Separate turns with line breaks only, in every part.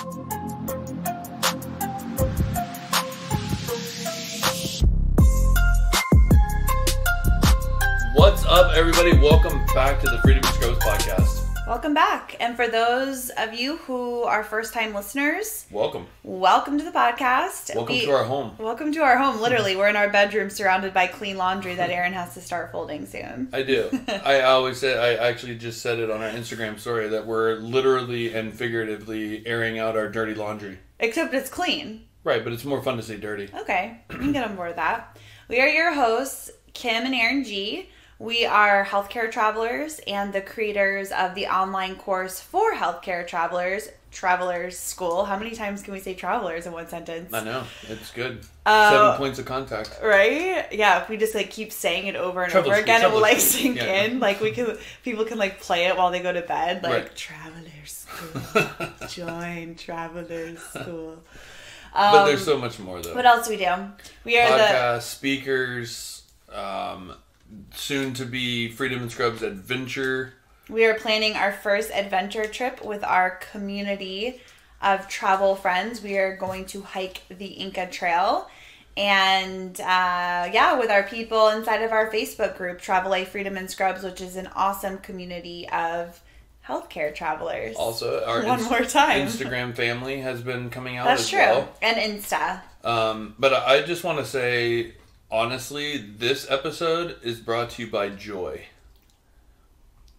What's up, everybody? Welcome back to the Freedom and Scrubs podcast.
Welcome back. And for those of you who are first-time listeners, welcome to the podcast.
Welcome to our home.
Welcome to our home. Literally, we're in our bedroom surrounded by clean laundry that Erran has to start folding soon.
I do. I always say, I actually just said it on our Instagram story that we're literally and figuratively airing out our dirty laundry.
Except it's clean.
Right, but it's more fun to say dirty.
Okay, we can get on board with that. We are your hosts, Kim and Erran G. We are healthcare travelers and the creators of the online course for healthcare travelers, Travelers School. How many times can we say travelers in one sentence?
I know. It's good. 7 points of contact.
Right? Yeah, if we just keep saying it over and over again, it will sink in. People can play it while they go to bed.
Right.
Travelers School. Join Travelers School.
But there's so much more though.
What else do we do? We are
podcasts, speakers, soon to be Freedom and Scrubs adventure.
We are planning our first adventure trip with our community of travel friends. We are going to hike the Inca Trail. And with our people inside of our Facebook group, Travel A Freedom and Scrubs, which is an awesome community of healthcare travelers.
Also, our Instagram family has been coming out as well.
That's true. And Insta.
But I just want to say, honestly, this episode is brought to you by joy.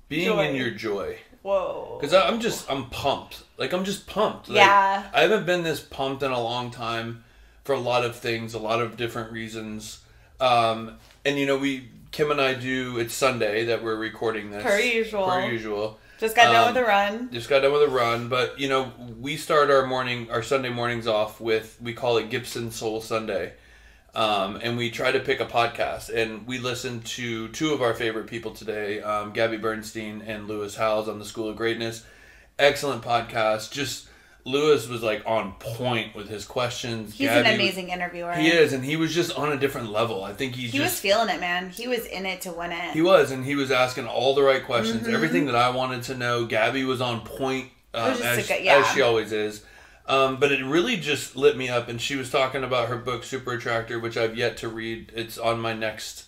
Being in your joy.
Whoa.
Because I'm pumped. I'm just pumped.
Yeah.
I haven't been this pumped in a long time for a lot of things, a lot of different reasons. And Kim and I it's Sunday that we're recording this.
Per usual. Just got done with a run. But, we start our Sunday mornings off with, we call it Gibson Soul Sunday. And we try to pick a podcast. And we listened to two of our favorite people today, Gabby Bernstein and Lewis Howes on the School of Greatness. Excellent podcast. Just, Lewis was on point with his questions. He's an amazing interviewer.
He is, and he was just on a different level. I think he
was feeling it, man. He was in it to win it.
He was, and he was asking all the right questions. Mm-hmm. Everything that I wanted to know. Gabby was on point, as she always is. But it really just lit me up, and she was talking about her book, Super Attractor, which I've yet to read. It's on my next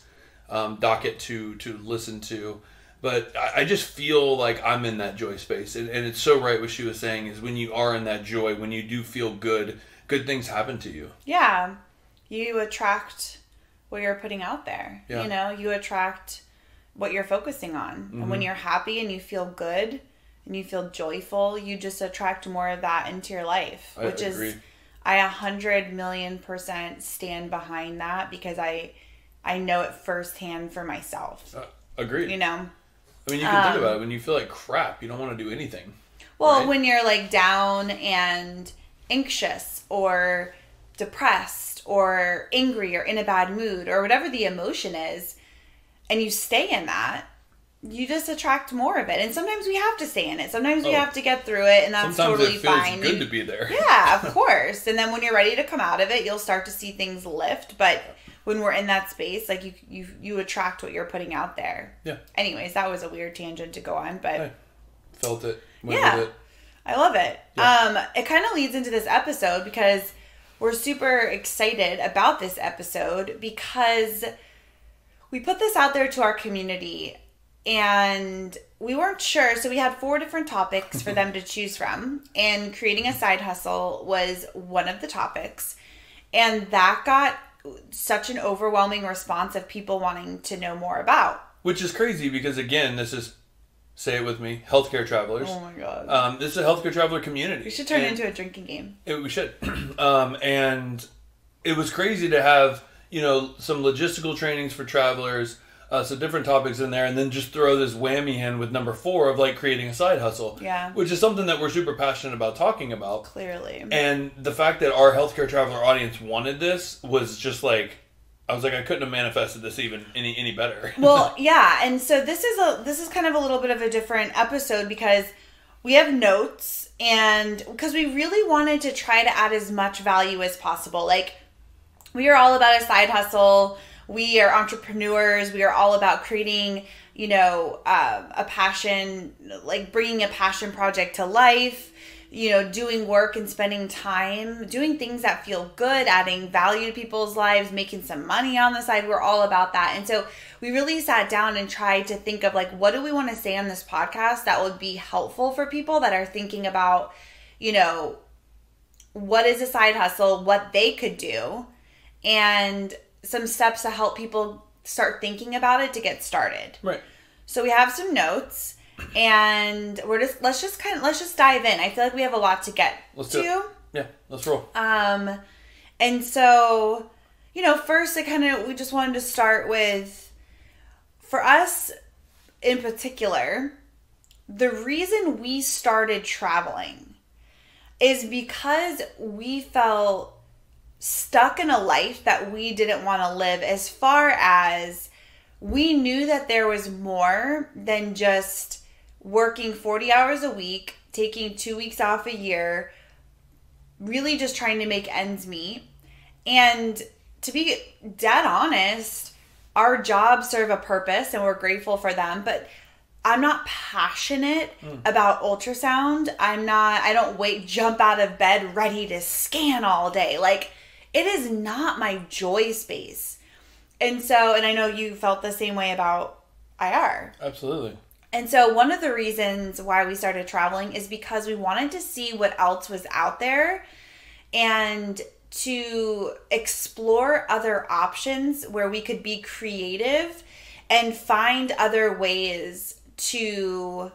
docket to listen to. But I just feel like I'm in that joy space. And it's so right what she was saying is when you are in that joy, when you do feel good things happen to you.
Yeah. You attract what you're putting out there.
Yeah.
You attract what you're focusing on.
Mm-hmm.
And when you're happy and you feel good and you feel joyful, you just attract more of that into your life.
I agree.
I 100,000,000% stand behind that because I know it firsthand for myself.
Agreed. I mean, you can think about it. When you feel like crap, you don't want to do anything.
Well, right? When you're down and anxious or depressed or angry or in a bad mood or whatever the emotion is, and you stay in that, you just attract more of it. And sometimes we have to stay in it. Sometimes we have to get through it, and that's totally fine.
Sometimes it feels good to be there.
Yeah, of course. And then when you're ready to come out of it, you'll start to see things lift. But when we're in that space, you attract what you're putting out there.
Yeah.
Anyways, that was a weird tangent to go on, but
I felt it. Went with it.
I love it.
Yeah.
It kind of leads into this episode because we're super excited about this episode because we put this out there to our community and we weren't sure. So we had 4 different topics for them to choose from, and creating a side hustle was one of the topics. And that got such an overwhelming response of people wanting to know more about.
Which is crazy because, again, this is, say it with me, healthcare travelers.
Oh my God.
This is a healthcare traveler community.
We should turn it into a drinking game.
We should. And it was crazy to have, some logistical trainings for travelers, so different topics in there, and then just throw this whammy in with number 4 of creating a side hustle.
Yeah.
Which is something that we're super passionate about talking about.
Clearly.
And the fact that our healthcare traveler audience wanted this was just I was I couldn't have manifested this even any better.
Well, yeah, and so this is kind of a little bit of a different episode because we have notes, and because we really wanted to try to add as much value as possible. We are all about a side hustle. We are entrepreneurs. We are all about creating, a passion, bringing a passion project to life,
doing work and spending time, doing things that feel good, adding value to people's lives, making some money on the side. We're all about that. And so we really sat down and tried to think of like, what do we want to say on this podcast that would be helpful for people that are thinking about, what is a side hustle, what they could do, and some steps to help people start thinking about it to get started.
Right.
So we have some notes, and let's just dive in. I feel like we have a lot to get to.
Yeah, let's roll.
And so, first we just wanted to start with, for us in particular, the reason we started traveling is because we felt stuck in a life that we didn't want to live, as far as we knew that there was more than just working 40 hours a week, taking 2 weeks off a year, really just trying to make ends meet. And to be dead honest, our jobs serve a purpose and we're grateful for them, but I'm not passionate about ultrasound. I don't jump out of bed ready to scan all day. Like, it is not my joy space. And so, and I know you felt the same way about IR.
Absolutely.
And so one of the reasons why we started traveling is because we wanted to see what else was out there and to explore other options where we could be creative and find other ways to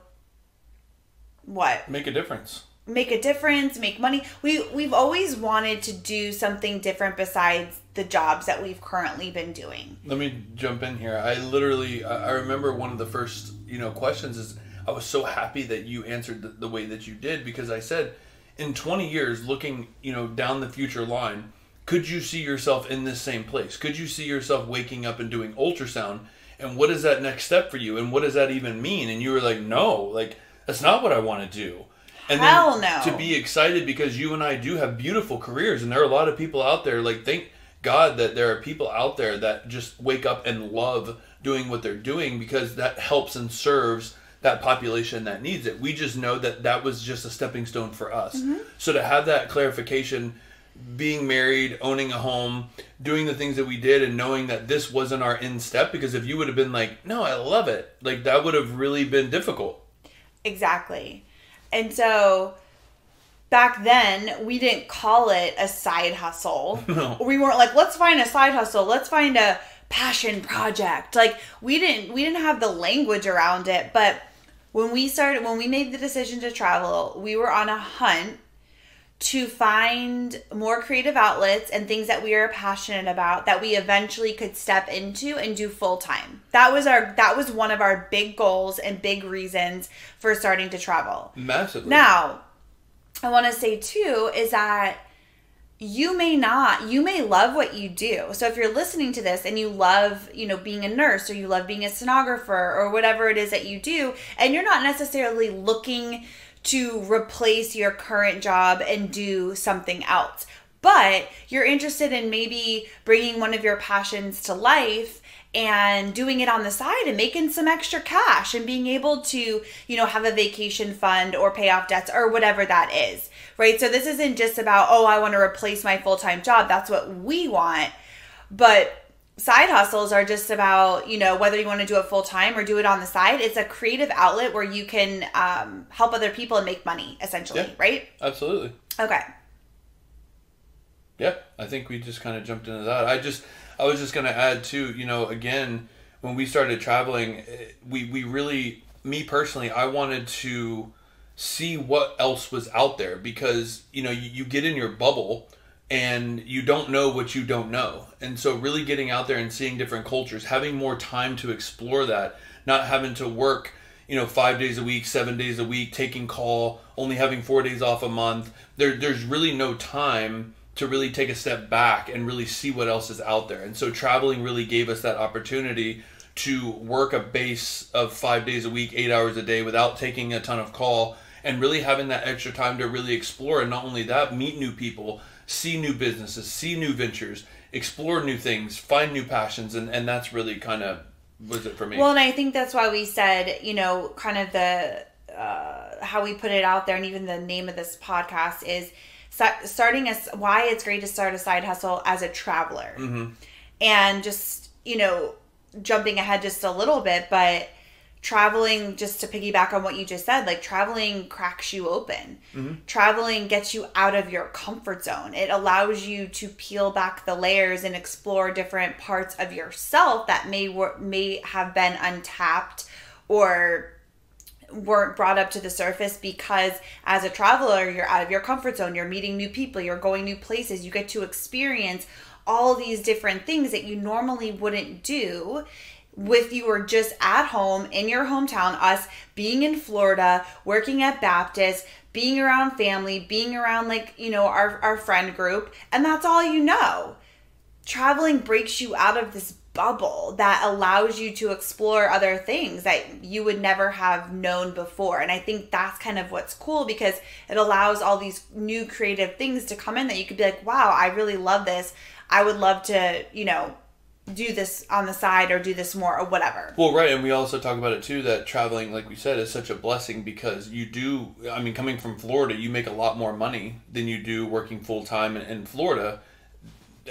make a difference.
Make money. We've always wanted to do something different besides the jobs that we've currently been doing.
Let me jump in here. I remember one of the first, questions is, I was so happy that you answered the way that you did, because I said, in 20 years, looking, down the future line, could you see yourself in this same place? Could you see yourself waking up and doing ultrasound? And what is that next step for you? And what does that even mean? And you were like, no, that's not what I want to do. And
Hell no.
To be excited, because you and I do have beautiful careers, and there are a lot of people out there, thank God that there are people out there that just wake up and love doing what they're doing, because that helps and serves that population that needs it. We just know that was just a stepping stone for us. Mm-hmm. So to have that clarification, being married, owning a home, doing the things that we did, and knowing that this wasn't our end step, because if you would have been like, no, I love it, that would have really been difficult.
Exactly. And so back then, we didn't call it a side hustle.
No.
We weren't like, let's find a side hustle. Let's find a passion project. We didn't have the language around it. But when we made the decision to travel, we were on a hunt to find more creative outlets and things that we are passionate about that we eventually could step into and do full time. That was one of our big goals and big reasons for starting to travel.
Massively.
Now, I want to say too is that you may love what you do. So if you're listening to this and you love, being a nurse, or you love being a sonographer, or whatever it is that you do, and you're not necessarily looking to replace your current job and do something else, but you're interested in maybe bringing one of your passions to life and doing it on the side and making some extra cash and being able to, have a vacation fund or pay off debts or whatever that is, right? So this isn't just about, I want to replace my full-time job. That's what we want. But side hustles are just about, whether you want to do it full-time or do it on the side. It's a creative outlet where you can help other people and make money, essentially,
yeah,
right?
Absolutely.
Okay.
Yeah, I think we just kind of jumped into that. I was just going to add too, again, when we started traveling, we really, me personally, I wanted to see what else was out there, because, you get in your bubble and you don't know what you don't know. And so really getting out there and seeing different cultures, having more time to explore that, not having to work, 5 days a week, 7 days a week, taking call, only having 4 days off a month. There's really no time to really take a step back and really see what else is out there. And so traveling really gave us that opportunity to work a base of 5 days a week, 8 hours a day, without taking a ton of call, and really having that extra time to really explore. And not only that, meet new people, see new businesses, see new ventures, explore new things, find new passions. And that's really kind of was it for me.
Well, and I think that's why we said, kind of the how we put it out there, and even the name of this podcast is why it's great to start a side hustle as a traveler. Mm-hmm. And just, jumping ahead just a little bit, but traveling, just to piggyback on what you just said, like traveling cracks you open. Mm-hmm. Traveling gets you out of your comfort zone. It allows you to peel back the layers and explore different parts of yourself that may have been untapped or weren't brought up to the surface, because as a traveler, you're out of your comfort zone. You're meeting new people. You're going new places. You get to experience all these different things that you normally wouldn't do if you were just at home in your hometown. Us being in Florida, working at Baptist, being around family, being around our friend group, and that's all you know. Traveling breaks you out of this bubble that allows you to explore other things that you would never have known before. And I think that's kind of what's cool, because it allows all these new creative things to come in that you could be like, wow, I really love this. I would love to, do this on the side or do this more or whatever.
Well, right. And we also talk about it too, that traveling, like we said, is such a blessing, because coming from Florida, you make a lot more money than you do working full time in Florida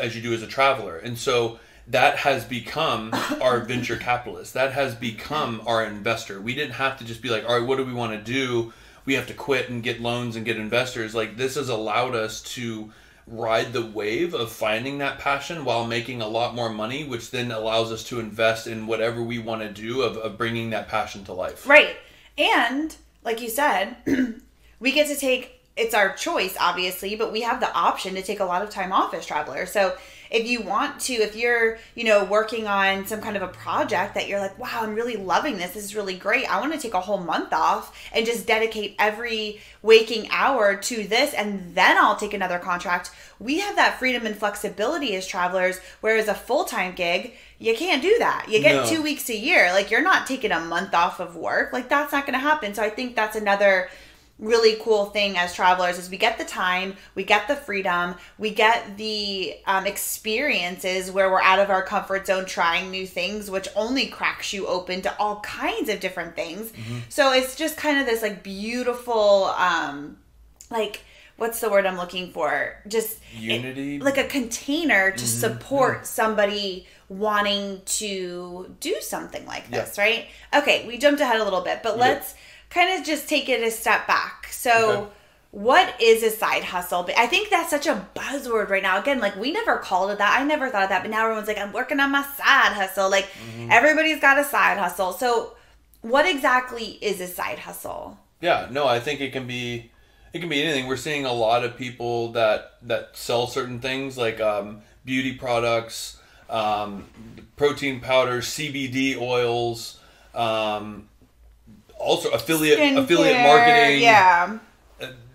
as you do as a traveler. And so that has become our venture capitalist. That has become our investor. We didn't have to just be like, all right, what do we want to do? We have to quit and get loans and get investors. Like, this has allowed us to ride the wave of finding that passion while making a lot more money, which then allows us to invest in whatever we want to do of bringing that passion to life.
Right. And like you said, we get to take, it's our choice, obviously, but we have the option to take a lot of time off as travelers. So if you want to, if you're, working on some kind of a project that you're like, wow, I'm really loving this. This is really great. I want to take a whole month off and just dedicate every waking hour to this, and then I'll take another contract. We have that freedom and flexibility as travelers, whereas a full-time gig, you can't do that. You get 2 weeks a year. Like, you're not taking a month off of work. Like, that's not going to happen. So I think that's another really cool thing as travelers, is we get the time, we get the freedom, we get the experiences where we're out of our comfort zone trying new things, which only cracks you open to all kinds of different things. Mm-hmm. So it's just kind of this beautiful what's the word I'm looking for? Just
unity,
like a container to support somebody wanting to do something like this, right? Okay, we jumped ahead a little bit, but let's kind of just take it a step back. So what is a side hustle? But I think that's such a buzzword right now. Again, we never called it that. I never thought of that. But now everyone's like, I'm working on my side hustle. Everybody's got a side hustle. So what exactly is a side hustle?
Yeah, no, I think it can be anything. We're seeing a lot of people that sell certain things like beauty products, protein powders, CBD oils, also affiliate marketing,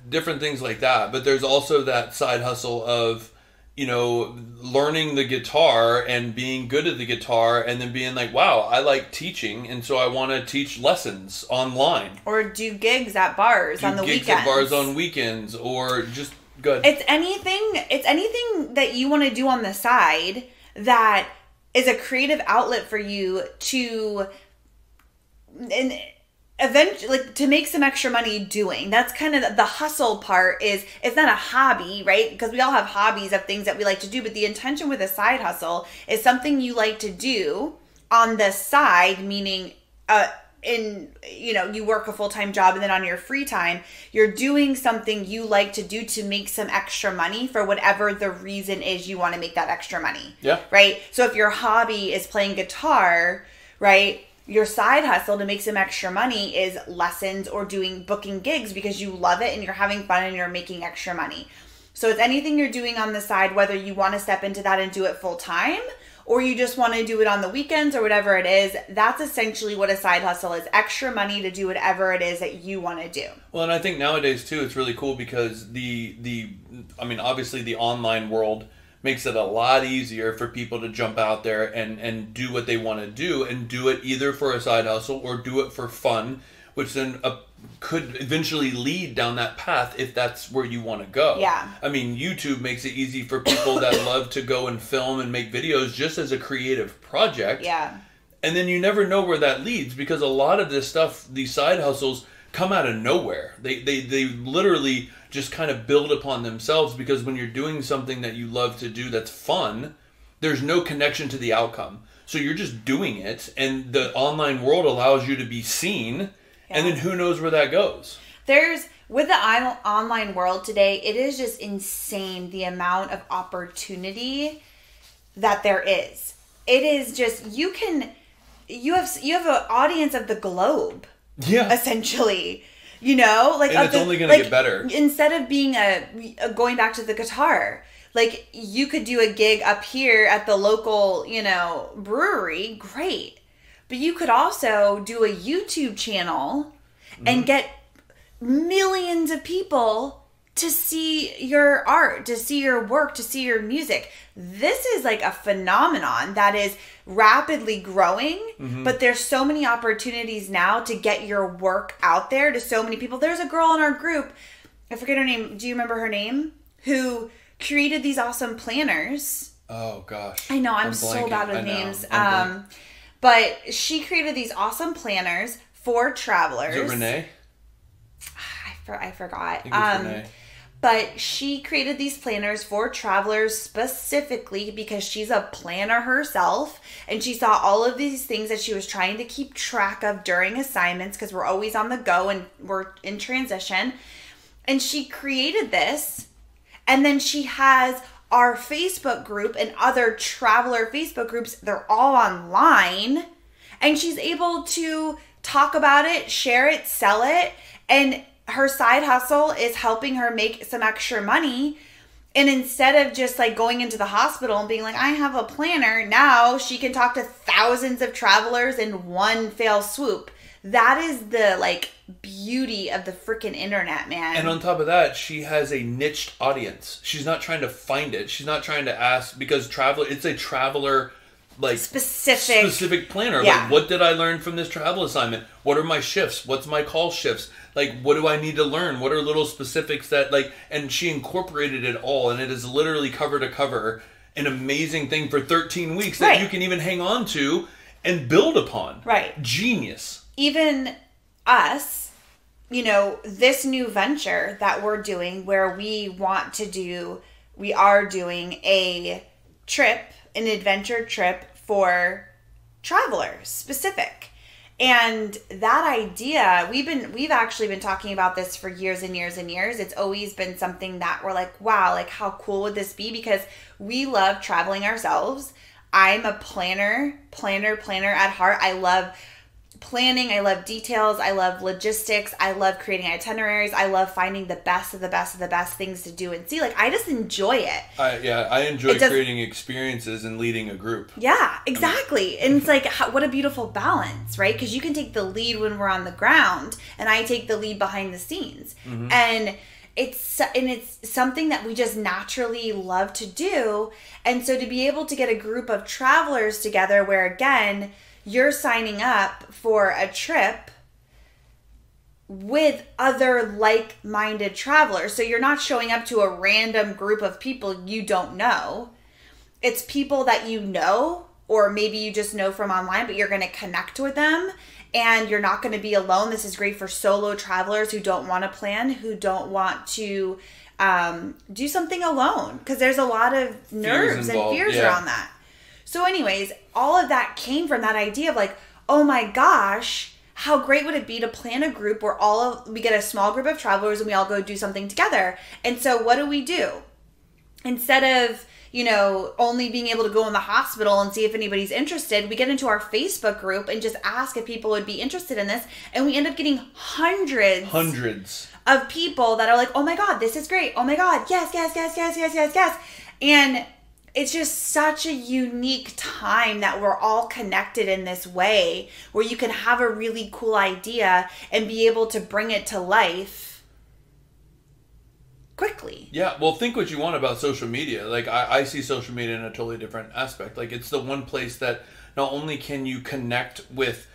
different things like that. But there's also that side hustle of, learning the guitar and being good at the guitar, and then being like, wow, I like teaching, and so I want to teach lessons online.
Or do gigs at bars on the weekends.
Gigs at bars on weekends, or just good.
It's anything that you want to do on the side that is a creative outlet for you to... eventually, to make some extra money doing. That's kind of the hustle part. Is it's not a hobby, right? Because we all have hobbies of things that we like to do, but the intention with a side hustle is something you like to do on the side, meaning you work a full-time job, and then on your free time you're doing something you like to do to make some extra money for whatever the reason is you want to make that extra money.
Yeah.
Right? So if your hobby is playing guitar, right? Your side hustle to make some extra money is lessons or booking gigs because you love it and you're having fun and you're making extra money. So it's anything you're doing on the side, whether you want to step into that and do it full time, or you just want to do it on the weekends or whatever it is. That's essentially what a side hustle is. Extra money to do whatever it is that you want to do.
Well, and I think nowadays too, it's really cool because obviously the online world makes it a lot easier for people to jump out there and do what they want to do, and do it either for a side hustle or do it for fun, which then could eventually lead down that path if that's where you want to go.
Yeah.
YouTube makes it easy for people that love to go and film and make videos just as a creative project.
Yeah.
And then you never know where that leads, because a lot of this stuff, these side hustles, come out of nowhere. They literally just kind of build upon themselves, because when you're doing something that you love to do that's fun, there's no connection to the outcome. So you're just doing it, and the online world allows you to be seen, and then who knows where that goes.
With the online world today, it is just insane the amount of opportunity that there is. It is just, you have an audience of the globe.
Yeah.
Essentially. You know? Like,
and it's only going to get better.
Instead of being going back to the guitar, like, you could do a gig up here at the local, brewery, great. But you could also do a YouTube channel and get millions of people to see your art, to see your work, to see your music. This is like a phenomenon that is rapidly growing, but there's so many opportunities now to get your work out there to so many people. There's a girl in our group, I forget her name. Do you remember her name? Who created these awesome planners.
Oh gosh.
I know, I'm so bad with names. But she created these awesome planners for travelers.
Is it Renee?
I forgot.
I think it's Renee.
But she created these planners for travelers specifically because she's a planner herself. And she saw all of these things that she was trying to keep track of during assignments, because we're always on the go and we're in transition. And she created this. And then she has our Facebook group and other traveler Facebook groups. They're all online. And she's able to talk about it, share it, sell it. And her side hustle is helping her make some extra money. And instead of just like going into the hospital and being like, I have a planner, now she can talk to thousands of travelers in one fell swoop. That is the like beauty of the freaking internet, man.
And on top of that, she has a niched audience. She's not trying to find it. She's not trying to ask, because it's a traveler like specific planner.
Yeah.
Like, what did I learn from this travel assignment? What are my shifts? What's my call shifts? Like, what do I need to learn? What are little specifics that like, and she incorporated it all, and it is literally cover to cover an amazing thing for 13 weeks that you can even hang on to and build upon.
Right.
Genius.
Even us, this new venture that we're doing where we are doing a trip, an adventure trip for travelers specific. And that idea, we've actually been talking about this for years and years and years. It's always been something that we're like, wow, like how cool would this be? Because we love traveling ourselves. I'm a planner at heart. I love planning. I love details. I love logistics. I love creating itineraries. I love finding the best of the best of the best things to do and see. Like, I just enjoy it.
I enjoy creating experiences and leading a group.
Yeah, exactly. And it's like, what a beautiful balance, right? Because you can take the lead when we're on the ground, and I take the lead behind the scenes. And it's something that we just naturally love to do. And so to be able to get a group of travelers together where, again, you're signing up for a trip with other like-minded travelers. So you're not showing up to a random group of people you don't know. It's people that you know, or maybe you just know from online, but you're going to connect with them, and you're not going to be alone. This is great for solo travelers who don't want to plan, who don't want to do something alone, because there's a lot of nerves and fears around that. So anyways, all of that came from that idea of like, oh my gosh, how great would it be to plan a group where we get a small group of travelers and we all go do something together. And so what do? Instead of, only being able to go in the hospital and see if anybody's interested, we get into our Facebook group and just ask if people would be interested in this. And we end up getting hundreds of people that are like, oh my God, this is great. Oh my God, yes. And it's just such a unique time that we're all connected in this way, where you can have a really cool idea and be able to bring it to life quickly.
Yeah, well, think what you want about social media. Like, I see social media in a totally different aspect. Like, it's the one place that not only can you connect with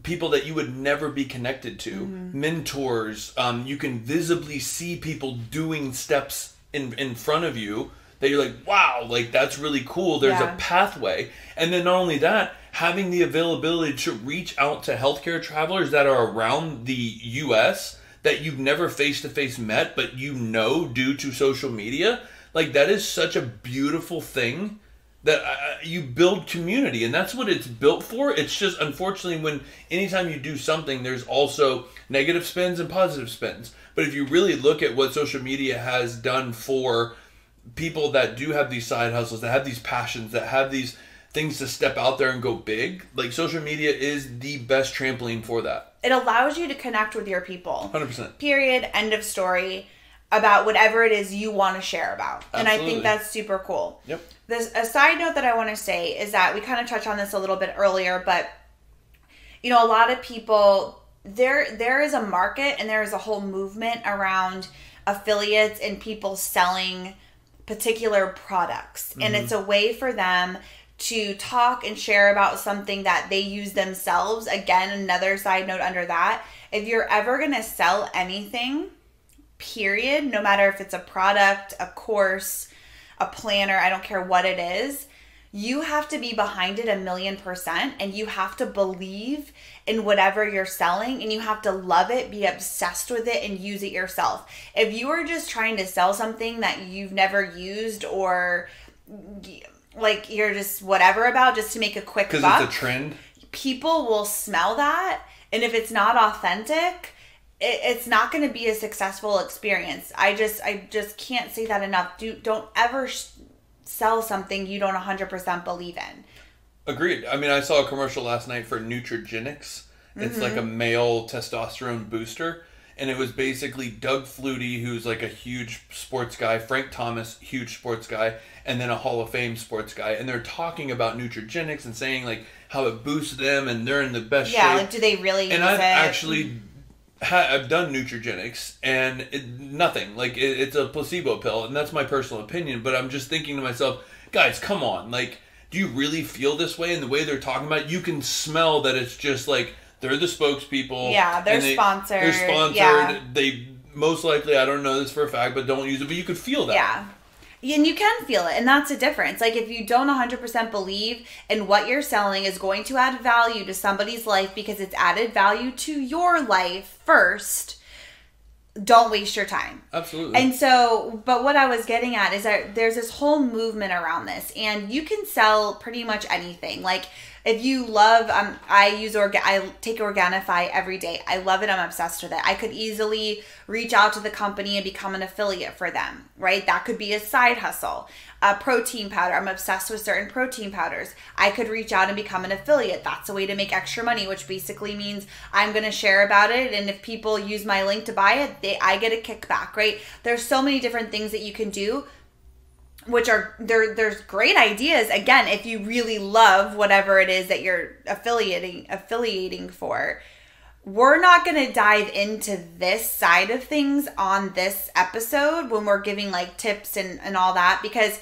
people that you would never be connected to, mentors, you can visibly see people doing steps in front of you that you're like, wow, like that's really cool. There's a pathway. And then not only that, having the availability to reach out to healthcare travelers that are around the U.S. that you've never face-to-face met, but you know due to social media, like that is such a beautiful thing that you build community, and that's what it's built for. It's just, unfortunately, when anytime you do something, there's also negative spins and positive spins. But if you really look at what social media has done for people that do have these side hustles, that have these passions, that have these things to step out there and go big, like social media is the best trampoline for that.
It allows you to connect with your people.
100%.
Period. End of story. About whatever it is you want to share about.
Absolutely.
And I think that's super cool.
Yep.
A side note that I want to say is that we kind of touched on this a little bit earlier, but you know, a lot of people, there is a market and there is a whole movement around affiliates and people selling particular products. Mm-hmm. And it's a way for them to talk and share about something that they use themselves. Again, another side note under that, if you're ever going to sell anything, period, no matter if it's a product, a course, a planner, I don't care what it is, you have to be behind it 1,000,000%, and you have to believe in whatever you're selling, and you have to love it, be obsessed with it, and use it yourself. If you are just trying to sell something that you've never used, or like you're just whatever about just to make a quick buck,
because it's a trend,
people will smell that, and if it's not authentic, it's not going to be a successful experience. I just can't say that enough. Don't ever sell something you don't 100% believe in.
Agreed. I mean, I saw a commercial last night for Nutrigenics. It's like a male testosterone booster. And it was basically Doug Flutie, who's like a huge sports guy, Frank Thomas, huge sports guy, and then a Hall of Fame sports guy. And they're talking about Nutrigenics and saying like how it boosts them and they're in the best shape.
Yeah, like do they really use it?
And I've done Nutrigenics and nothing. Like it's a placebo pill, and that's my personal opinion. But I'm just thinking to myself, guys, come on. Like, do you really feel this way? And the way they're talking about it, you can smell that it's just like they're the spokespeople.
Yeah, they're sponsored.
They're sponsored. Yeah. They most likely, I don't know this for a fact, but don't use it. But you could feel that.
Yeah. And you can feel it, and that's the difference. Like, if you don't 100% believe in what you're selling is going to add value to somebody's life because it's added value to your life first, don't waste your time.
Absolutely.
And so, but what I was getting at is that there's this whole movement around this, and you can sell pretty much anything. Like, if you love, I take Organifi every day. I love it. I'm obsessed with it. I could easily reach out to the company and become an affiliate for them, right? That could be a side hustle. A protein powder. I'm obsessed with certain protein powders. I could reach out and become an affiliate. That's a way to make extra money, which basically means I'm going to share about it. And if people use my link to buy it, I get a kickback, right? There's so many different things that you can do, which are there's great ideas. Again, if you really love whatever it is that you're affiliating for. We're not going to dive into this side of things on this episode when we're giving like tips and all that, because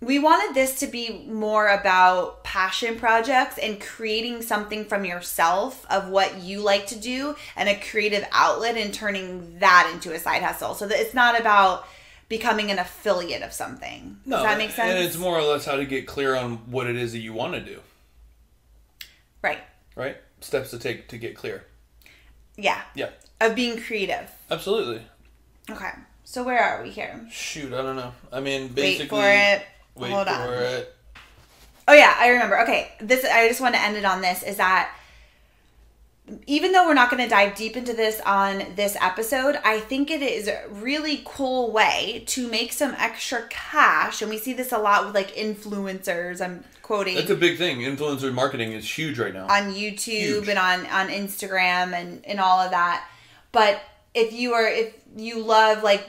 we wanted this to be more about passion projects and creating something from yourself of what you like to do and a creative outlet and turning that into a side hustle. So that it's not about becoming an affiliate of something.
No,
does that make sense?
And it's more or less how to get clear on what it is that you want to do.
Right.
Right? Steps to take to get clear.
Yeah.
Yeah.
Of being creative.
Absolutely.
Okay. So where are we here?
Shoot, I don't know. I mean, basically...
Hold on. Oh, yeah, I remember. Okay, I just want to end it on this, is that even though we're not going to dive deep into this on this episode, I think it is a really cool way to make some extra cash. And we see this a lot with like influencers. I'm quoting.
That's a big thing. Influencer marketing is huge right now.
On YouTube and on Instagram and all of that. But if you love like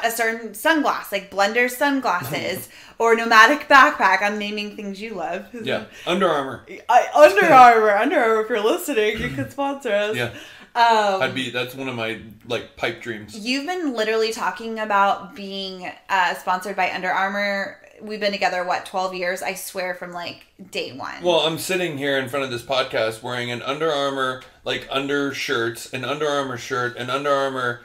a certain sunglass, like Blender sunglasses or Nomadic backpack, I'm naming things you love.
Yeah. Under Armour.
Under Armour, if you're listening, you can sponsor us.
Yeah. That's one of my like pipe dreams.
You've been literally talking about being sponsored by Under Armour. We've been together, 12 years? I swear, from like day one.
Well, I'm sitting here in front of this podcast wearing an Under Armour like undershirts, an Under Armour shirt, an Under Armour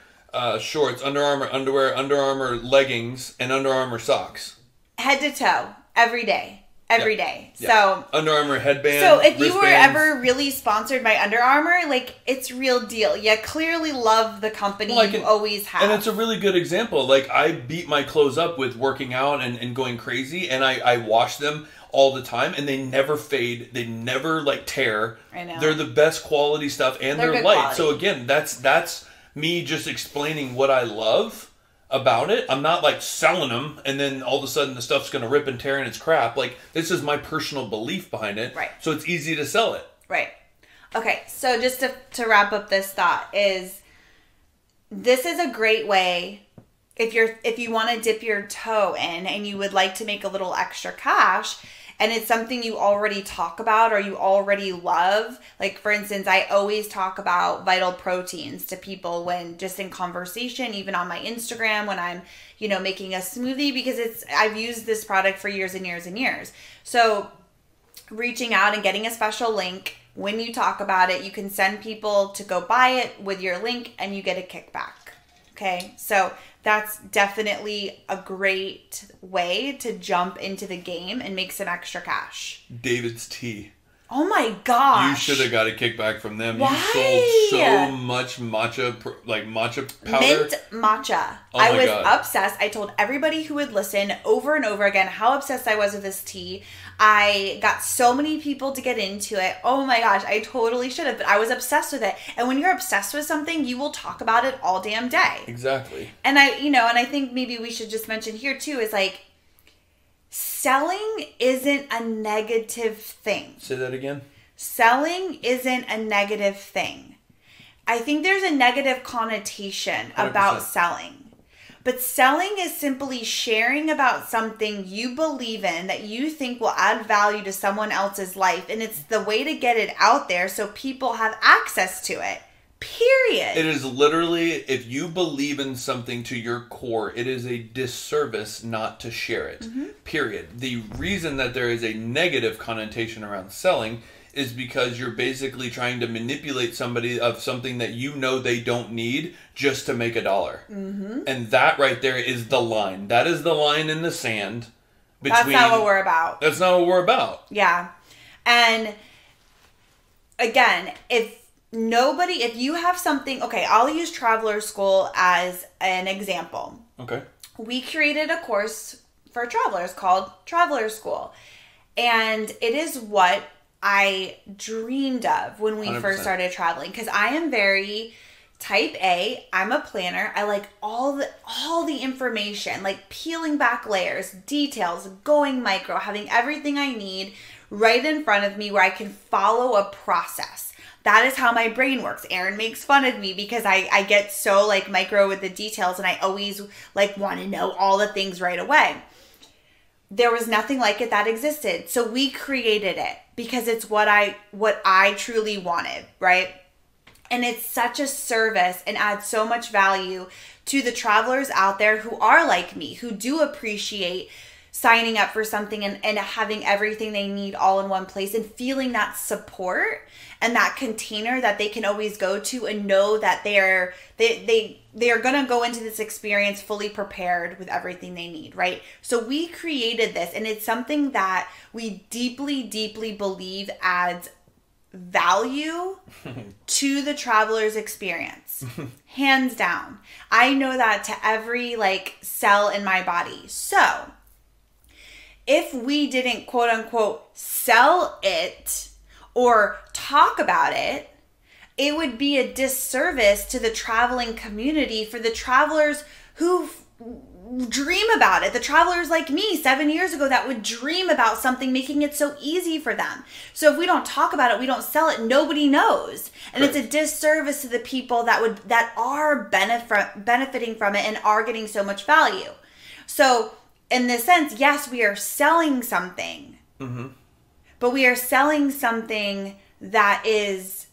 shorts, Under Armour underwear, Under Armour leggings, and Under Armour socks.
Head to toe, every day. Every day.
Yeah.
So
Under Armour headband.
So if you were ever really sponsored by Under Armour, like, it's real deal. You clearly love the company you always have.
And it's a really good example. Like, I beat my clothes up with working out and going crazy, and I wash them all the time, and they never fade. They never, like, tear.
I know.
They're the best quality stuff, and they're light.
Quality.
So again, that's me just explaining what I love about it. I'm not like selling them and then all of a sudden the stuff's going to rip and tear and it's crap. Like, this is my personal belief behind it.
Right.
So it's easy to sell it.
Right. Okay. So just to wrap up this thought is, this is a great way if you want to dip your toe in and you would like to make a little extra cash, and it's something you already talk about or you already love. Like, for instance, I always talk about Vital Proteins to people when just in conversation, even on my Instagram, when I'm, making a smoothie, because I've used this product for years and years and years. So reaching out and getting a special link, when you talk about it, you can send people to go buy it with your link and you get a kickback. Okay. So that's definitely a great way to jump into the game and make some extra cash.
David's Tea.
Oh my gosh.
You should have got a kickback from them.
Why?
You sold so much matcha powder.
Mint matcha.
Oh
I was
God.
obsessed. I told everybody who would listen over and over again how obsessed I was with this tea. I got so many people to get into it. Oh my gosh, I totally should have, but I was obsessed with it. And when you're obsessed with something, you will talk about it all damn day.
Exactly.
And I think maybe we should just mention here too is like, selling isn't a negative thing.
Say that again.
Selling isn't a negative thing. I think there's a negative connotation
100%.
About selling. But selling is simply sharing about something you believe in that you think will add value to someone else's life. And it's the way to get it out there so people have access to it. Period.
It is literally, if you believe in something to your core, it is a disservice not to share it. Mm-hmm. Period. The reason that there is a negative connotation around selling is because you're basically trying to manipulate somebody of something that you know they don't need just to make $1. Mm-hmm. And that right there is the line. That is the line in the sand.
That's not what we're about.
That's not what we're about.
Yeah. And again, if you have something, okay, I'll use Traveler School as an example.
Okay.
We created a course for travelers called Traveler School. And it is what I dreamed of when we
100%.
First started traveling, because I am very type A. I'm a planner. I like all the information, like peeling back layers, details, going micro, having everything I need right in front of me where I can follow a process. That is how my brain works. Erran makes fun of me because I get so like micro with the details, and I always like want to know all the things right away. There was nothing like it that existed. So we created it because it's what I truly wanted, right? And it's such a service and adds so much value to the travelers out there who are like me, who do appreciate signing up for something and having everything they need all in one place and feeling that support and that container that they can always go to and know that they are going to go into this experience fully prepared with everything they need, right? So we created this, and it's something that we deeply, deeply believe adds value to the traveler's experience. Hands down. I know that to every like cell in my body. So if we didn't quote unquote sell it or talk about it, it would be a disservice to the traveling community for the travelers who dream about it. The travelers like me 7 years ago that would dream about something, making it so easy for them. So if we don't talk about it, we don't sell it, nobody knows. And It's a disservice to the people that are benefiting from it and are getting so much value. So in this sense, yes, we are selling something, mm-hmm. but we are selling something that is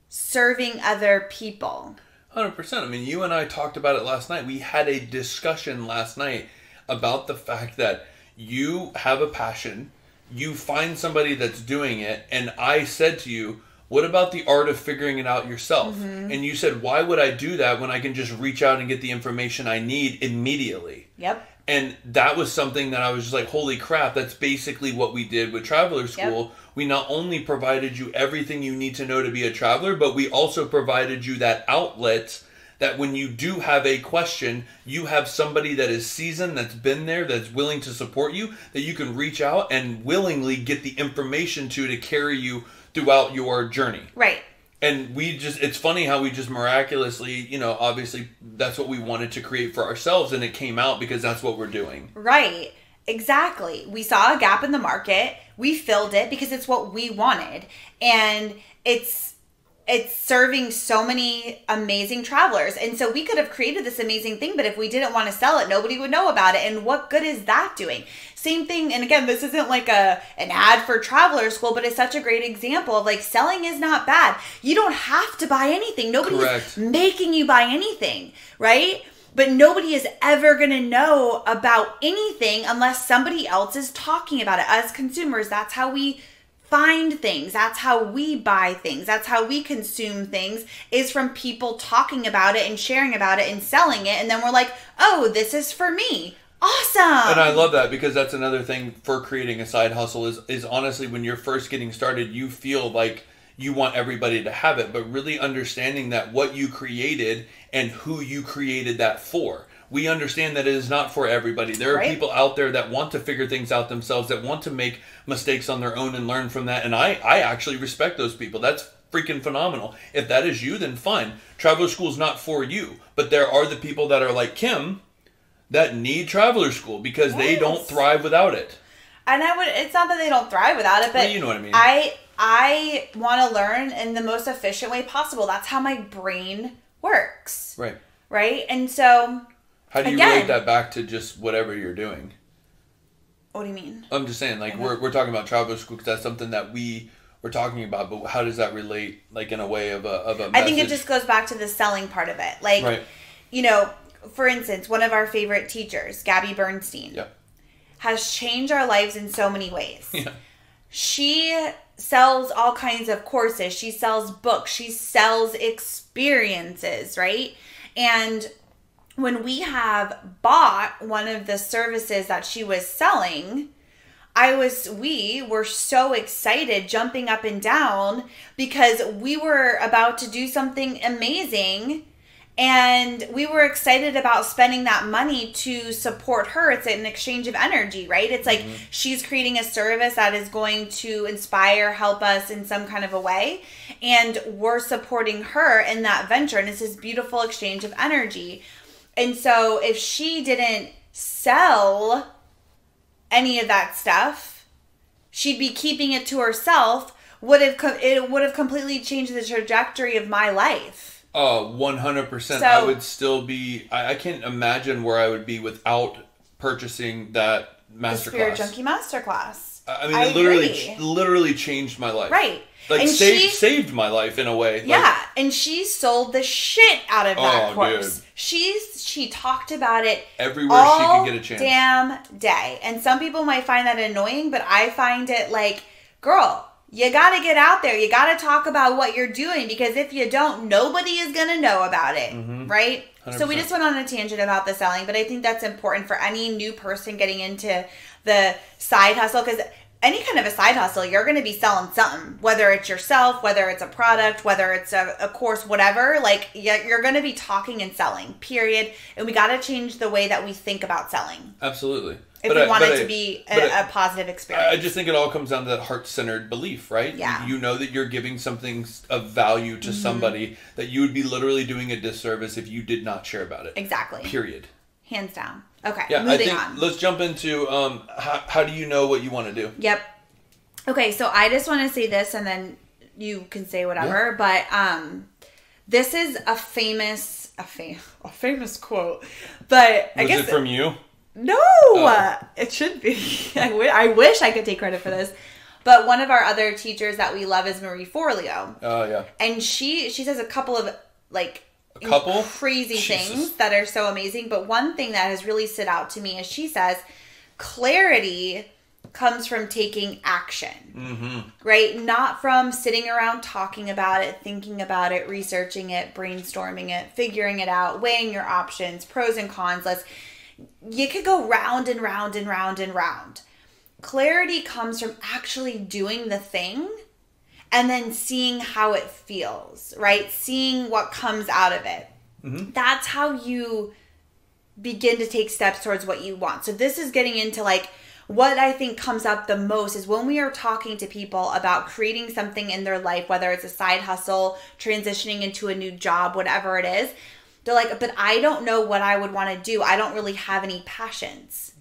serving other people.
100%. I mean, you and I talked about it last night. We had a discussion last night about the fact that you have a passion, you find somebody that's doing it, and I said to you, What about the art of figuring it out yourself? Mm-hmm. And you said, why would I do that when I can just reach out and get the information I need immediately?
Yep.
And that was something that I was just like, holy crap, that's basically what we did with Traveler School. Yep. We not only provided you everything you need to know to be a traveler, but we also provided you that outlet that when you do have a question, you have somebody that is seasoned, that's been there, that's willing to support you, that you can reach out and willingly get the information to carry you throughout your journey.
Right.
And it's funny how we just miraculously, obviously that's what we wanted to create for ourselves, and it came out because that's what we're doing.
Right. Exactly. We saw a gap in the market. We filled it because it's what we wanted. And it's serving so many amazing travelers. And so we could have created this amazing thing, but if we didn't want to sell it, nobody would know about it. And what good is that doing? Same thing. And again, this isn't like an ad for Traveler School, but it's such a great example of like selling is not bad. You don't have to buy anything. Nobody's making you buy anything, right? But nobody is ever going to know about anything unless somebody else is talking about it. As consumers, that's how we find things. That's how we buy things. That's how we consume things, is from people talking about it and sharing about it and selling it. And then we're like, oh, this is for me. Awesome.
And I love that, because that's another thing for creating a side hustle is honestly, when you're first getting started, you feel like you want everybody to have it, but really understanding that what you created and who you created that for. We understand that it is not for everybody. There are people out there that want to figure things out themselves, that want to make mistakes on their own and learn from that. And I actually respect those people. That's freaking phenomenal. If that is you, then fine. Traveler School is not for you. But there are the people that are like Kim that need Traveler School because they don't thrive without it.
And it's not that they don't thrive without it, but
you know what I mean.
I want to learn in the most efficient way possible. That's how my brain works.
Right.
Right? And so,
how do you relate that back to just whatever you're doing?
What do you mean?
I'm just saying, like, we're talking about Traveler School because that's something that we were talking about, but how does that relate, like, in a way of a message?
I think it just goes back to the selling part of it. Like, for instance, one of our favorite teachers, Gabby Bernstein, has changed our lives in so many ways. Yeah. She sells all kinds of courses. She sells books. She sells experiences, right? And when we have bought one of the services that she was selling, we were so excited, jumping up and down, because we were about to do something amazing. And we were excited about spending that money to support her. It's an exchange of energy, right? It's like she's creating a service that is going to inspire, help us in some kind of a way. And we're supporting her in that venture. And it's this beautiful exchange of energy. And so if she didn't sell any of that stuff, she'd be keeping it to herself. It would have completely changed the trajectory of my life.
Oh, 100%. So, I would still be... I can't imagine where I would be without purchasing that masterclass. The
Spirit Junkie Masterclass.
I mean, it literally changed my life.
Right.
Like, and saved my life in a way.
Yeah, like, and she sold the shit out of that course. Dude. She talked about it
everywhere she could get a chance.
Damn day. And some people might find that annoying, but I find it like, girl... You got to get out there. You got to talk about what you're doing, because if you don't, nobody is going to know about it, right? 100%. So we just went on a tangent about the selling, but I think that's important for any new person getting into the side hustle, because any kind of a side hustle, you're going to be selling something, whether it's yourself, whether it's a product, whether it's a course, whatever. Like, you're going to be talking and selling, period. And we got to change the way that we think about selling.
Absolutely.
If we want it to be a positive experience.
I just think it all comes down to that heart-centered belief, right?
Yeah.
You know that you're giving something of value to somebody that you would be literally doing a disservice if you did not share about it.
Exactly.
Period.
Hands down. Okay,
yeah, moving on. Let's jump into how do you know what you want to do?
Yep. Okay, so I just want to say this, and then you can say whatever, but this is a famous quote, but I guess...
Was it from you?
No, it should be. I wish I could take credit for this. But one of our other teachers that we love is Marie Forleo.
Oh, yeah.
And she says a couple of, like, crazy
Jesus.
things that are so amazing. But one thing that has really stood out to me is she says, clarity comes from taking action, right? Not from sitting around talking about it, thinking about it, researching it, brainstorming it, figuring it out, weighing your options, pros and cons. You could go round and round and round and round. Clarity comes from actually doing the thing and then seeing how it feels, right? Seeing what comes out of it. That's how you begin to take steps towards what you want. So this is getting into like what I think comes up the most is when we are talking to people about creating something in their life, whether it's a side hustle, transitioning into a new job, whatever it is, they're like, but I don't know what I would want to do. I don't really have any passions.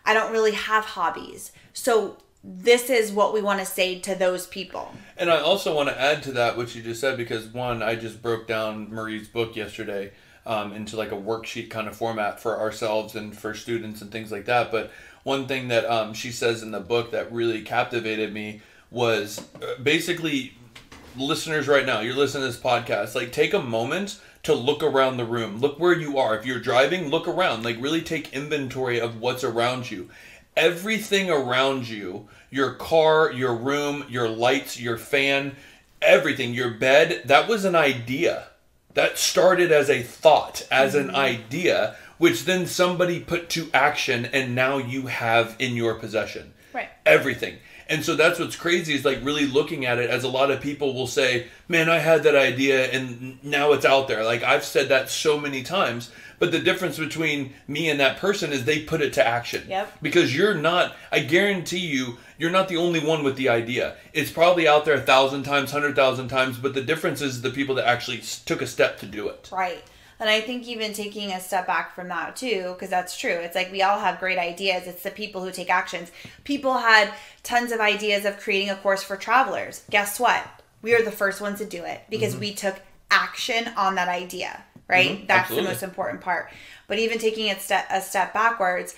I don't really have hobbies. So this is what we want to say to those people.
And I also want to add to that what you just said, because one, I just broke down Marie's book yesterday into like a worksheet kind of format for ourselves and for students and things like that. But one thing that she says in the book that really captivated me was basically, listeners right now, you're listening to this podcast, like take a moment to look around the room. Look where you are. If you're driving, look around. Like really take inventory of what's around you. Everything around you, your car, your room, your lights, your fan, everything, your bed, that was an idea. That started as a thought, as an idea, which then somebody put to action and now you have in your possession.
Right.
Everything. And so that's what's crazy is like really looking at it, as a lot of people will say, man, I had that idea and now it's out there. Like I've said that so many times, but the difference between me and that person is they put it to action.
Yep.
Because you're not, I guarantee you, you're not the only one with the idea. It's probably out there 1,000 times, 100,000 times, but the difference is the people that actually took a step to do it.
Right. And I think even taking a step back from that too, because that's true. It's like we all have great ideas. It's the people who take actions. People had tons of ideas of creating a course for travelers. Guess what? We are the first ones to do it because we took action on that idea, right? That's absolutely the most important part. But even taking a step backwards,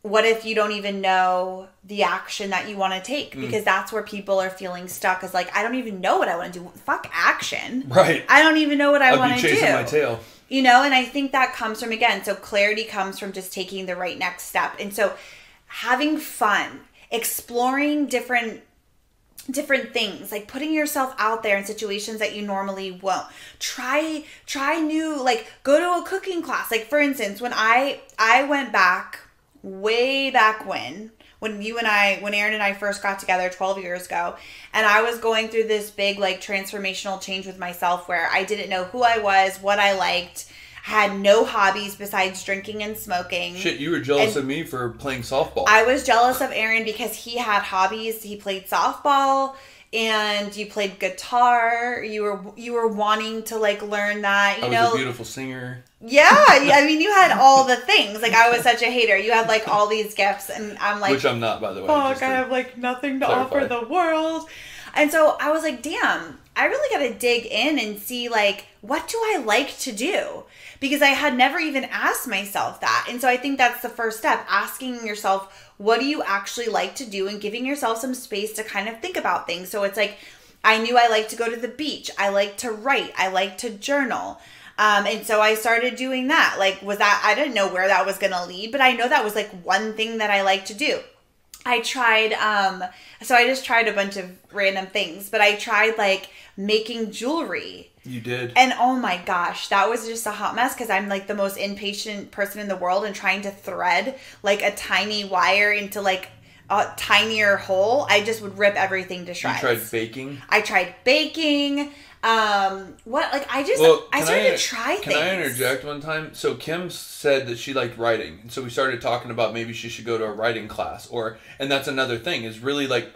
what if you don't even know the action that you want to take? Because that's where people are feeling stuck. Is like, I don't even know what I want to do. Fuck action.
Right.
I don't even know what I want to do.
I'd be chasing my tail.
You know, and I think that comes from, again, so clarity comes from just taking the right next step. And so having fun, exploring different things, like putting yourself out there in situations that you normally won't. Try new, like go to a cooking class. Like for instance, when I went back, way back when Erran and I first got together 12 years ago, and I was going through this big like transformational change with myself where I didn't know who I was, what I liked, had no hobbies besides drinking and smoking.
Shit, you were jealous of me for playing softball.
I was jealous of Erran because he had hobbies. He played softball and you played guitar. You were wanting to like learn that,
I was a beautiful singer.
Yeah, I mean, you had all the things. Like, I was such a hater. You had, like, all these gifts, and I'm like...
Which I'm not, by the way.
Fuck, I have, like, nothing to offer the world. And so, I was like, damn, I really got to dig in and see, like, what do I like to do? Because I had never even asked myself that. And so, I think that's the first step. Asking yourself, what do you actually like to do? And giving yourself some space to kind of think about things. So, it's like, I knew I liked to go to the beach. I like to write. I like to journal. And so I started doing that. Like, I didn't know where that was going to lead, but I know that was like one thing that I like to do. I tried, so I just tried a bunch of random things, but I tried like making jewelry.
You did.
And oh my gosh, that was just a hot mess because I'm like the most impatient person in the world, and trying to thread like a tiny wire into like a tinier hole, I just would rip everything to shreds.
You tried baking?
I tried baking. I started to try things.
Can I interject one time? So Kim said that she liked writing. And so we started talking about maybe she should go to a writing class. And that's another thing, is really like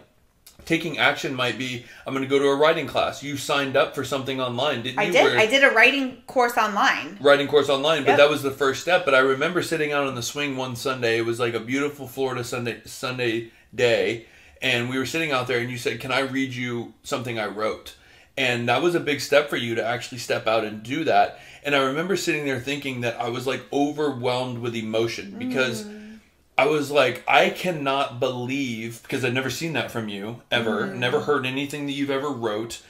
taking action might be, I'm going to go to a writing class. You signed up for something online, didn't you?
I did a writing course online.
But that was the first step. But I remember sitting out on the swing one Sunday. It was like a beautiful Florida Sunday day. And we were sitting out there and you said, can I read you something I wrote? And that was a big step for you to actually step out and do that. And I remember sitting there thinking that I was like overwhelmed with emotion because I was like, I cannot believe, because I'd never seen that from you ever, never heard anything that you've ever wrote.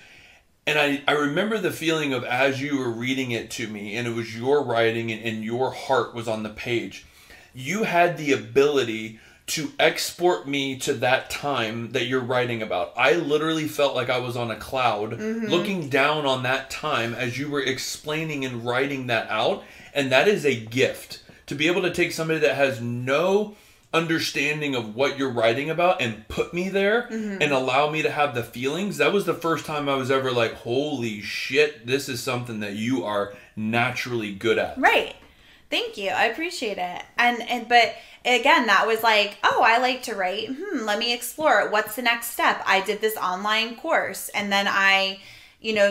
And I remember the feeling of as you were reading it to me and it was your writing and your heart was on the page, you had the ability to export me to that time that you're writing about. I literally felt like I was on a cloud looking down on that time as you were explaining and writing that out. And that is a gift. To be able to take somebody that has no understanding of what you're writing about and put me there and allow me to have the feelings. That was the first time I was ever like, holy shit, this is something that you are naturally good at.
Right. Thank you. I appreciate it. But again, that was like, oh, I like to write. Let me explore it. What's the next step? I did this online course, and then I,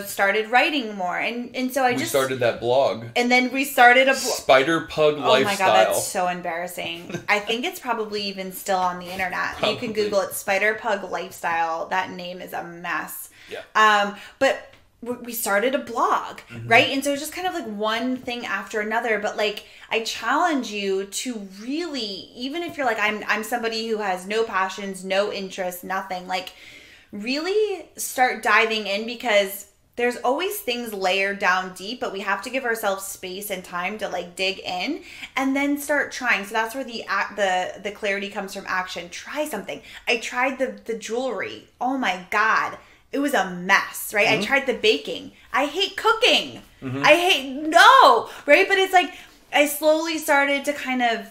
started writing more. And so we
started that blog.
And then we started
Spider Pug Lifestyle.
Oh my God, that's so embarrassing. I think it's probably even still on the internet. Probably. You can Google it, Spider Pug Lifestyle. That name is a mess.
Yeah.
But we started a blog, right? And so it's just kind of like one thing after another. But like, I challenge you to really, even if you're like, I'm somebody who has no passions, no interests, nothing, like really start diving in, because there's always things layered down deep, but we have to give ourselves space and time to like dig in and then start trying. So that's where the clarity comes from action. Try something. I tried the jewelry. Oh my God. It was a mess, right? I tried the baking. I hate cooking. Right? But it's like, I slowly started to kind of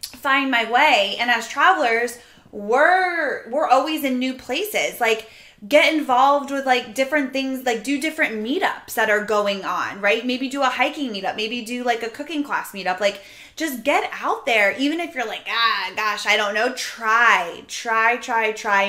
find my way. And as travelers, we're always in new places. Like, get involved with like different things, like do different meetups that are going on, right? Maybe do a hiking meetup, maybe do like a cooking class meetup. Like, just get out there. Even if you're like, gosh, I don't know, try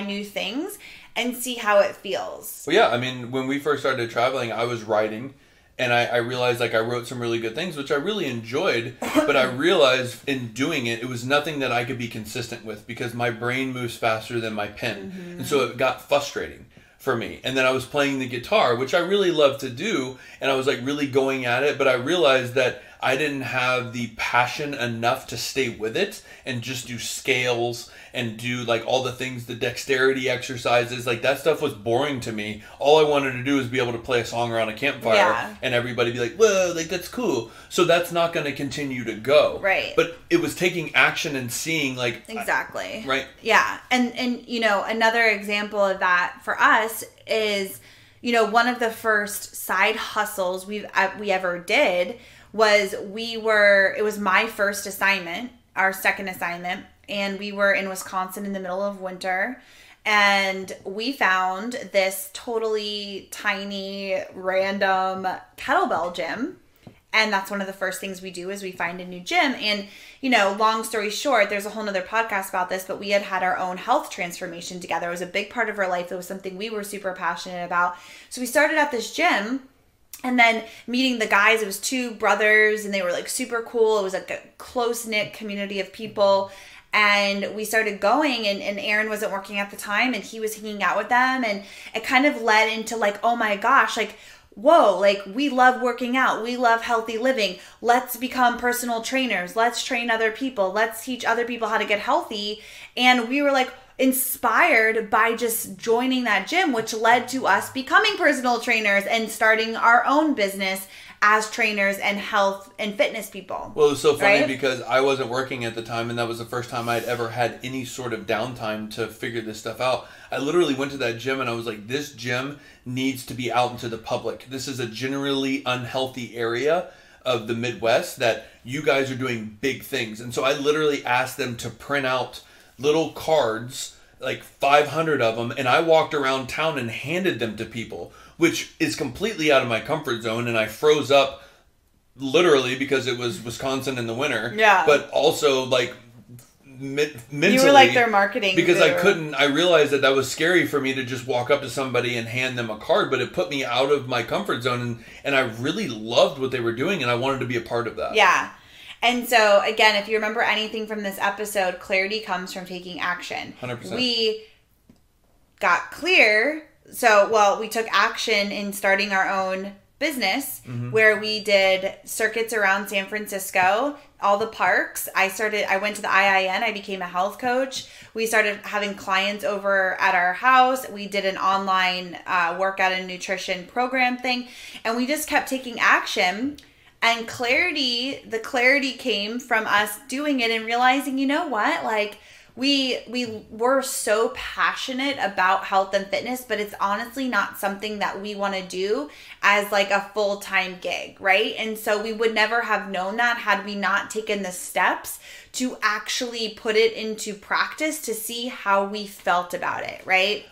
new things and see how it feels.
Well, yeah, I mean, when we first started traveling, I was writing, and I realized like I wrote some really good things, which I really enjoyed, but I realized in doing it, it was nothing that I could be consistent with, because my brain moves faster than my pen. And so it got frustrating for me. And then I was playing the guitar, which I really love to do, and I was like really going at it, but I realized that I didn't have the passion enough to stay with it and just do scales and do like all the things, the dexterity exercises. Like, that stuff was boring to me. All I wanted to do was be able to play a song around a campfire and everybody be like, whoa, like that's cool. So that's not going to continue to go.
Right.
But it was taking action and seeing like...
Exactly.
Right.
Yeah. And another example of that for us is, one of the first side hustles we ever did was it was my first assignment, our second assignment, and we were in Wisconsin in the middle of winter, and we found this totally tiny, random kettlebell gym. And that's one of the first things we do is we find a new gym. And, long story short, there's a whole nother podcast about this, but we had our own health transformation together. It was a big part of our life. It was something we were super passionate about. So we started at this gym. And then meeting the guys, it was two brothers, and they were like super cool. It was like a close-knit community of people. And we started going, and Erran wasn't working at the time, and he was hanging out with them. And it kind of led into like, oh my gosh, like, whoa, like we love working out. We love healthy living. Let's become personal trainers. Let's train other people. Let's teach other people how to get healthy. And we were like, inspired by just joining that gym, which led to us becoming personal trainers and starting our own business as trainers and health and fitness people.
Well, it was so funny because I wasn't working at the time, and that was the first time I'd ever had any sort of downtime to figure this stuff out. I literally went to that gym and I was like, this gym needs to be out into the public. This is a generally unhealthy area of the Midwest that you guys are doing big things. And so I literally asked them to print out little cards, like 500 of them, and I walked around town and handed them to people, which is completely out of my comfort zone, and I froze up literally because it was Wisconsin in the winter.
Yeah.
But also like mentally,
you were like their marketing
because I realized that was scary for me to just walk up to somebody and hand them a card, but it put me out of my comfort zone, and I really loved what they were doing, and I wanted to be a part of that.
Yeah. And so, again, if you remember anything from this episode, clarity comes from taking action.
100%.
We got clear. So, we took action in starting our own business where we did circuits around San Francisco, all the parks. I went to the IIN. I became a health coach. We started having clients over at our house. We did an online workout and nutrition program thing. And we just kept taking action. And the clarity came from us doing it and realizing, you know what, like, we were so passionate about health and fitness, but it's honestly not something that we want to do as like a full-time gig, right? And so we would never have known that had we not taken the steps to actually put it into practice to see how we felt about it, right?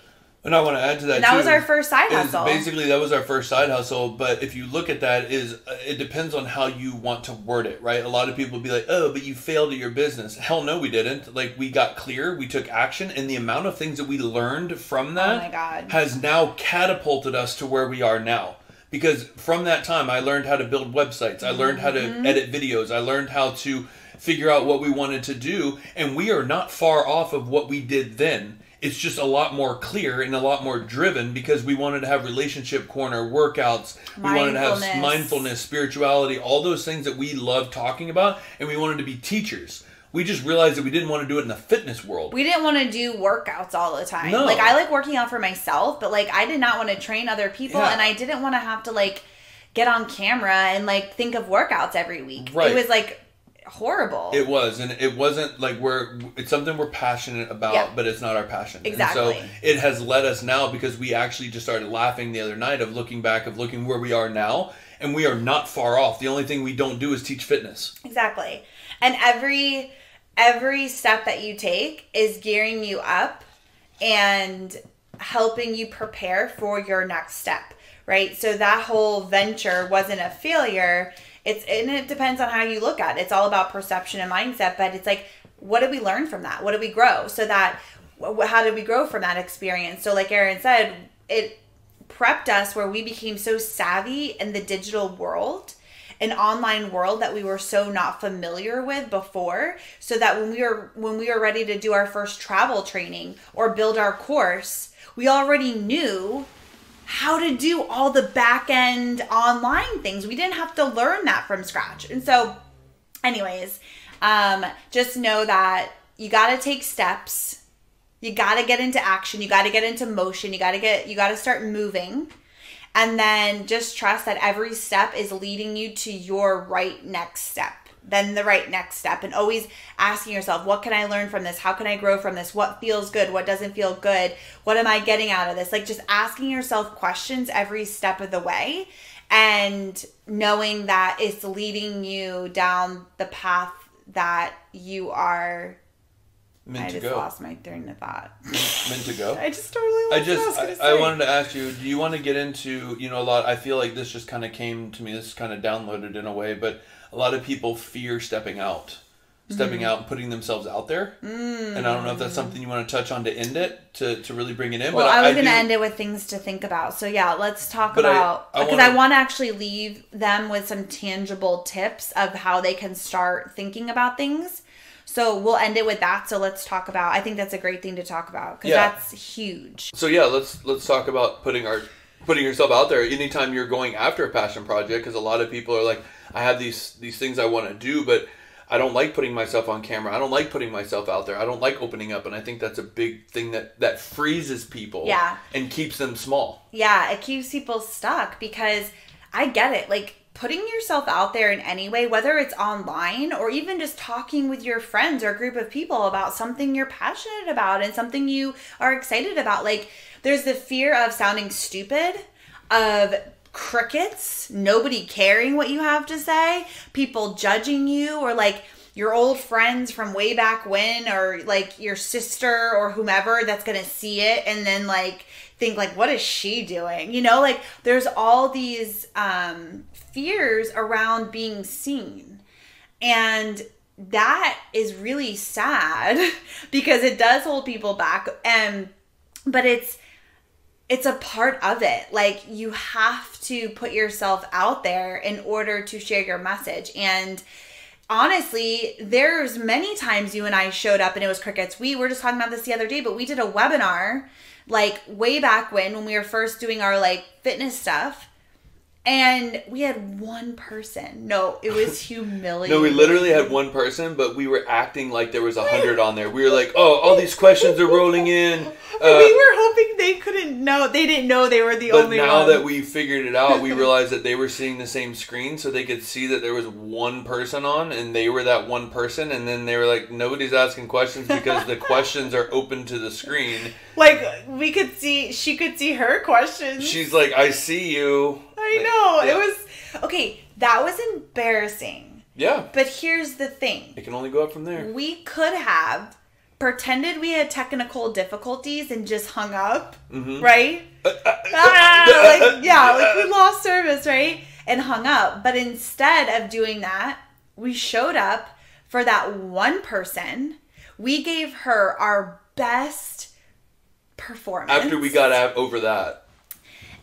And I want to add to that,
and that was our first side hustle.
Basically, that was our first side hustle. But if you look at that, it depends on how you want to word it, right? A lot of people will be like, oh, but you failed at your business. Hell no, we didn't. Like, we got clear, we took action, and the amount of things that we learned from that has now catapulted us to where we are now. Because from that time, I learned how to build websites. I learned how to edit videos. I learned how to figure out what we wanted to do. And we are not far off of what we did then. It's just a lot more clear and a lot more driven because we wanted to have relationship corner, workouts. We wanted to have mindfulness, spirituality, all those things that we love talking about. And we wanted to be teachers. We just realized that we didn't want to do it in the fitness world.
We didn't want to do workouts all the time.
No.
Like, I like working out for myself, but like, I did not want to train other people. And I didn't want to have to like get on camera and like think of workouts every week. Right. It was like horrible.
It was, and it wasn't like it's something we're passionate about, but it's not our passion.
Exactly.
And so it has led us now because we actually just started laughing the other night of looking where we are now, and we are not far off. The only thing we don't do is teach fitness.
Exactly. And every step that you take is gearing you up and helping you prepare for your next step, right? So that whole venture wasn't a failure. And it depends on how you look at it. It's all about perception and mindset, but it's like, what did we learn from that? What did we grow? How did we grow from that experience? So like Erran said, it prepped us where we became so savvy in the digital world, an online world that we were so not familiar with before, so that when we were ready to do our first travel training or build our course, we already knew how to do all the back end online things. We didn't have to learn that from scratch. And so anyways, just know that you got to take steps. You got to get into action. You got to get into motion. You got to start moving. And then just trust that every step is leading you to your right next step. Then the right next step, and always asking yourself, what can I learn from this? How can I grow from this? What feels good? What doesn't feel good? What am I getting out of this? Like, just asking yourself questions every step of the way, and knowing that it's leading you down the path that you are
meant to go.
I just lost my train of thought.
Meant to go?
I just totally lost what I was going to say.
I wanted to ask you, do you want to get into, a lot, I feel like this just kind of came to me, this is kind of downloaded in a way, but a lot of people fear stepping out and putting themselves out there. And I don't know if that's something you want to touch on to end it, to really bring it in.
Well, I was going to end it with things to think about. So yeah, let's talk about, because I want to actually leave them with some tangible tips of how they can start thinking about things. So we'll end it with that. So let's talk about, I think that's a great thing to talk about because that's huge.
So yeah, let's talk about putting yourself out there anytime you're going after a passion project, because a lot of people are like, I have these things I want to do, but I don't like putting myself on camera. I don't like putting myself out there. I don't like opening up. And I think that's a big thing that freezes people and keeps them small.
Yeah, it keeps people stuck because I get it. Like, putting yourself out there in any way, whether it's online or even just talking with your friends or a group of people about something you're passionate about and something you are excited about. Like, there's the fear of sounding stupid, of crickets, nobody caring what you have to say, people judging you, or like your old friends from way back when, or like your sister or whomever that's gonna see it and then like think like, what is she doing? Like there's all these fears around being seen, and that is really sad because it does hold people back. But it's a part of it. Like, you have to put yourself out there in order to share your message. And honestly, there's many times you and I showed up and it was crickets. We were just talking about this the other day, but we did a webinar like way back when we were first doing our like fitness stuff. And we had one person. No, it was humiliating.
No, we literally had one person, but we were acting like there was 100 on there. We were like, oh, all these questions are rolling in.
We were hoping they couldn't know. They didn't know they were the only one.
But now that we figured it out, we realized that they were seeing the same screen, so they could see that there was one person on, and they were that one person, and then they were like, nobody's asking questions because the questions are open to the screen.
Like, she could see her questions.
She's like, I see you.
I know. Yeah. It was, okay, that was embarrassing.
Yeah.
But here's the thing.
It can only go up from there.
We could have pretended we had technical difficulties and just hung up, right? We lost service, right? And hung up. But instead of doing that, we showed up for that one person. We gave her our best performance.
After we got over that.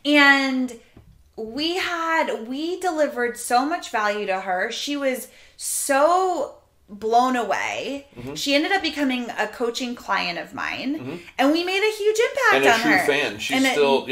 And we delivered so much value to her. She was so blown away. She ended up becoming a coaching client of mine, and we made a huge impact on her.
And a true fan. She's still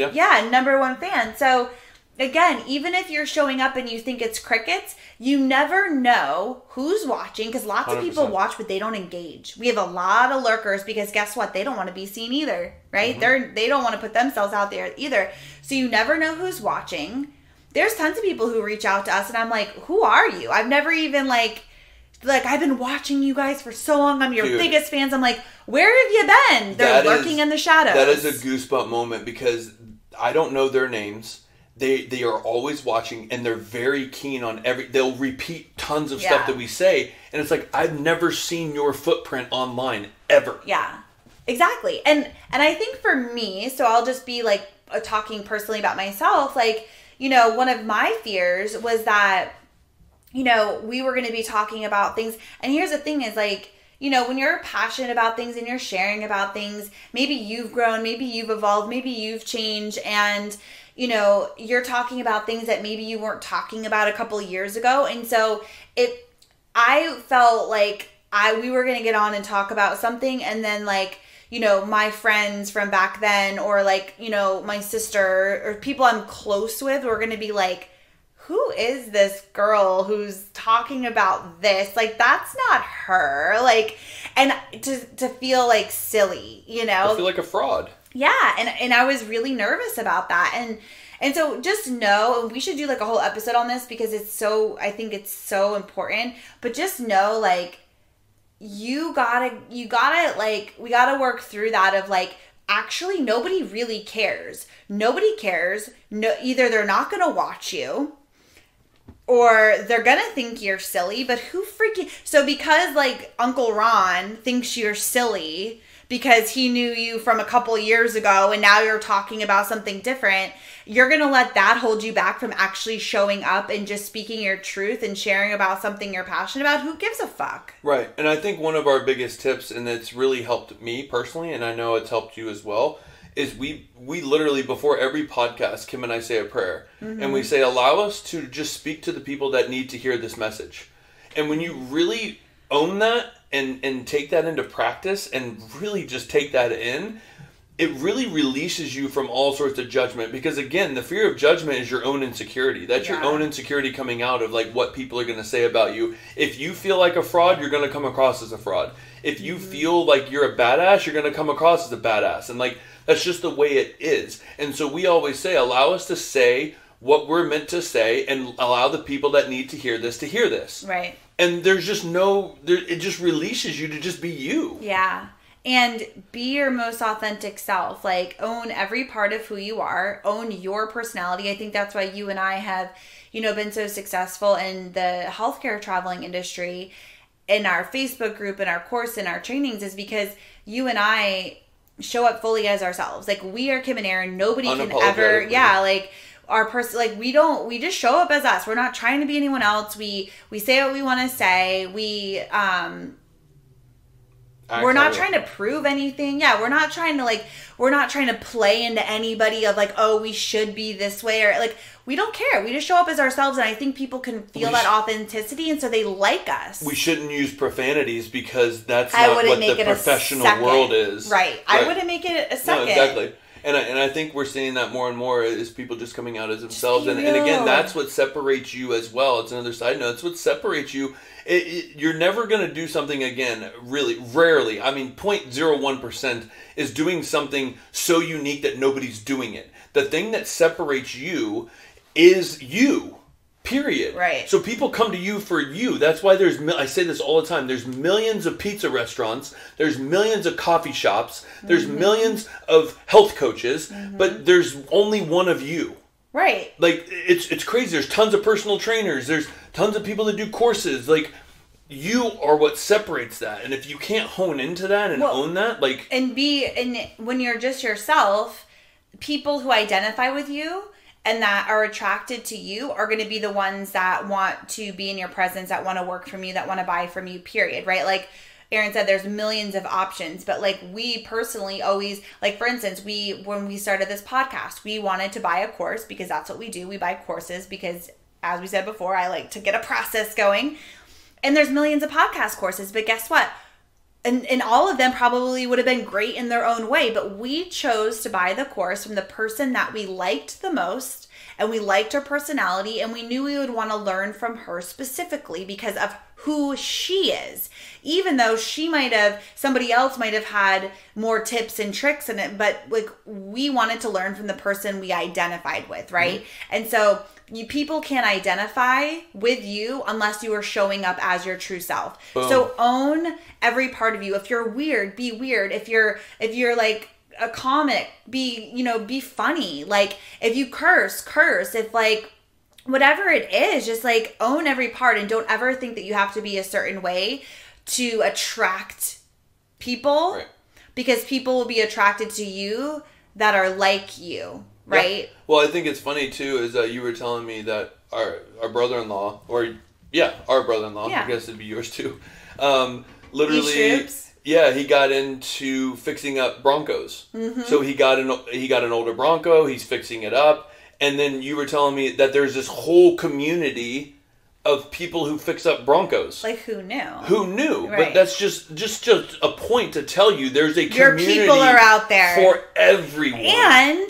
number one fan. So again, even if you're showing up and you think it's crickets, you never know who's watching, because lots 100%. Of people watch, but they don't engage. We have a lot of lurkers because guess what? They don't want to be seen either, right? They don't want to put themselves out there either. So you never know who's watching. There's tons of people who reach out to us, and I'm like, who are you? I've never even like I've been watching you guys for so long. I'm your biggest fans. I'm like, where have you been? They're lurking in the shadows.
That is a goosebump moment because I don't know their names. They are always watching, and they're very keen on they'll repeat tons of stuff that we say, and it's like, I've never seen your footprint online ever.
Yeah, exactly. And I think for me, so I'll just be like talking personally about myself, like, you know, one of my fears was that, you know, we were going to be talking about things. And here's the thing is, like, you know, when you're passionate about things and you're sharing about things, maybe you've grown, maybe you've evolved, maybe you've changed, and, you know, you're talking about things that maybe you weren't talking about a couple of years ago. And so I felt like we were going to get on and talk about something, and then, like, you know, my friends from back then, or like, you know, my sister or people I'm close with were going to be like, who is this girl who's talking about this? Like, that's not her. Like, and to feel like silly, you know?
I feel like a fraud.
Yeah. And I was really nervous about that. And so just know, and we should do like a whole episode on this because I think it's so important, but just know, like, you gotta like, we gotta work through that of like, actually nobody really cares. Nobody cares. No, either they're not gonna watch you, or they're gonna think you're silly, but who freaking... So because, like, Uncle Ron thinks you're silly because he knew you from a couple years ago and now you're talking about something different, you're gonna let that hold you back from actually showing up and just speaking your truth and sharing about something you're passionate about? Who gives a fuck?
Right. And I think one of our biggest tips, and it's really helped me personally, and I know it's helped you as well, is we literally, before every podcast, Kim and I say a prayer. And we say, allow us to just speak to the people that need to hear this message. And when you really own that and take that into practice and really just take that in, it really releases you from all sorts of judgment. Because again, the fear of judgment is your own insecurity. That's your own insecurity coming out of like what people are going to say about you. If you feel like a fraud, you're going to come across as a fraud. If you feel like you're a badass, you're going to come across as a badass. And like, that's just the way it is. And so we always say, allow us to say what we're meant to say and allow the people that need to hear this to hear this.
Right.
And there's just it just releases you to just be you.
Yeah. And be your most authentic self. Like, own every part of who you are. Own your personality. I think that's why you and I have, you know, been so successful in the healthcare traveling industry, in our Facebook group, in our course, in our trainings, is because you and I show up fully as ourselves. Like, we are Kim and Erran. Nobody can ever, like, our person, like, we just show up as us. We're not trying to be anyone else. We say what we want to say. We're not trying to prove anything. Yeah, we're not trying to play into anybody of like, oh, we should be this way, or like, we don't care. We just show up as ourselves, and I think people can feel that authenticity, and so they like us.
We shouldn't use profanities because that's not what the professional world is.
Right. I wouldn't make it a second.
No, exactly. And I think we're seeing that more and more is people just coming out as themselves. And again, that's what separates you as well. It's another side note. It's what separates you. You're never going to do something again, really, rarely. I mean, 0.01% is doing something so unique that nobody's doing it. The thing that separates you is you. Period.
Right.
So people come to you for you. That's why I say this all the time. There's millions of pizza restaurants. There's millions of coffee shops. There's millions of health coaches. But there's only one of you.
Right.
Like, it's crazy. There's tons of personal trainers. There's tons of people that do courses. Like, you are what separates that. And if you can't hone into that and own that, like...
And when you're just yourself, people who identify with you and that are attracted to you are going to be the ones that want to be in your presence, that want to work from you, that want to buy from you, period, right? Like Erran said, there's millions of options, but like we personally always, like for instance, when we started this podcast, we wanted to buy a course because that's what we do. We buy courses because, as we said before, I like to get a process going. And there's millions of podcast courses, but guess what? And all of them probably would have been great in their own way, but we chose to buy the course from the person that we liked the most, and we liked her personality, and we knew we would want to learn from her specifically because of who she is. Even though somebody else might have had more tips and tricks in it, but like we wanted to learn from the person we identified with, right? And so people can't identify with you unless you are showing up as your true self. Boom. So own every part of you. If you're weird, be weird. If you're like a comic, be funny. Like if you curse. If like whatever it is, just like own every part and don't ever think that you have to be a certain way to attract people, right? Because people will be attracted to you that are like you. Right.
Yeah. Well, I think it's funny too is that you were telling me that our brother-in-law, our brother-in-law, I guess it'd be yours too. Literally, he got into fixing up Broncos. So he got an older Bronco. He's fixing it up, and then you were telling me that there's this whole community of people who fix up Broncos.
Like who knew?
Right. But that's just a point to tell you there's a community.
Your people are out there
for everyone.
And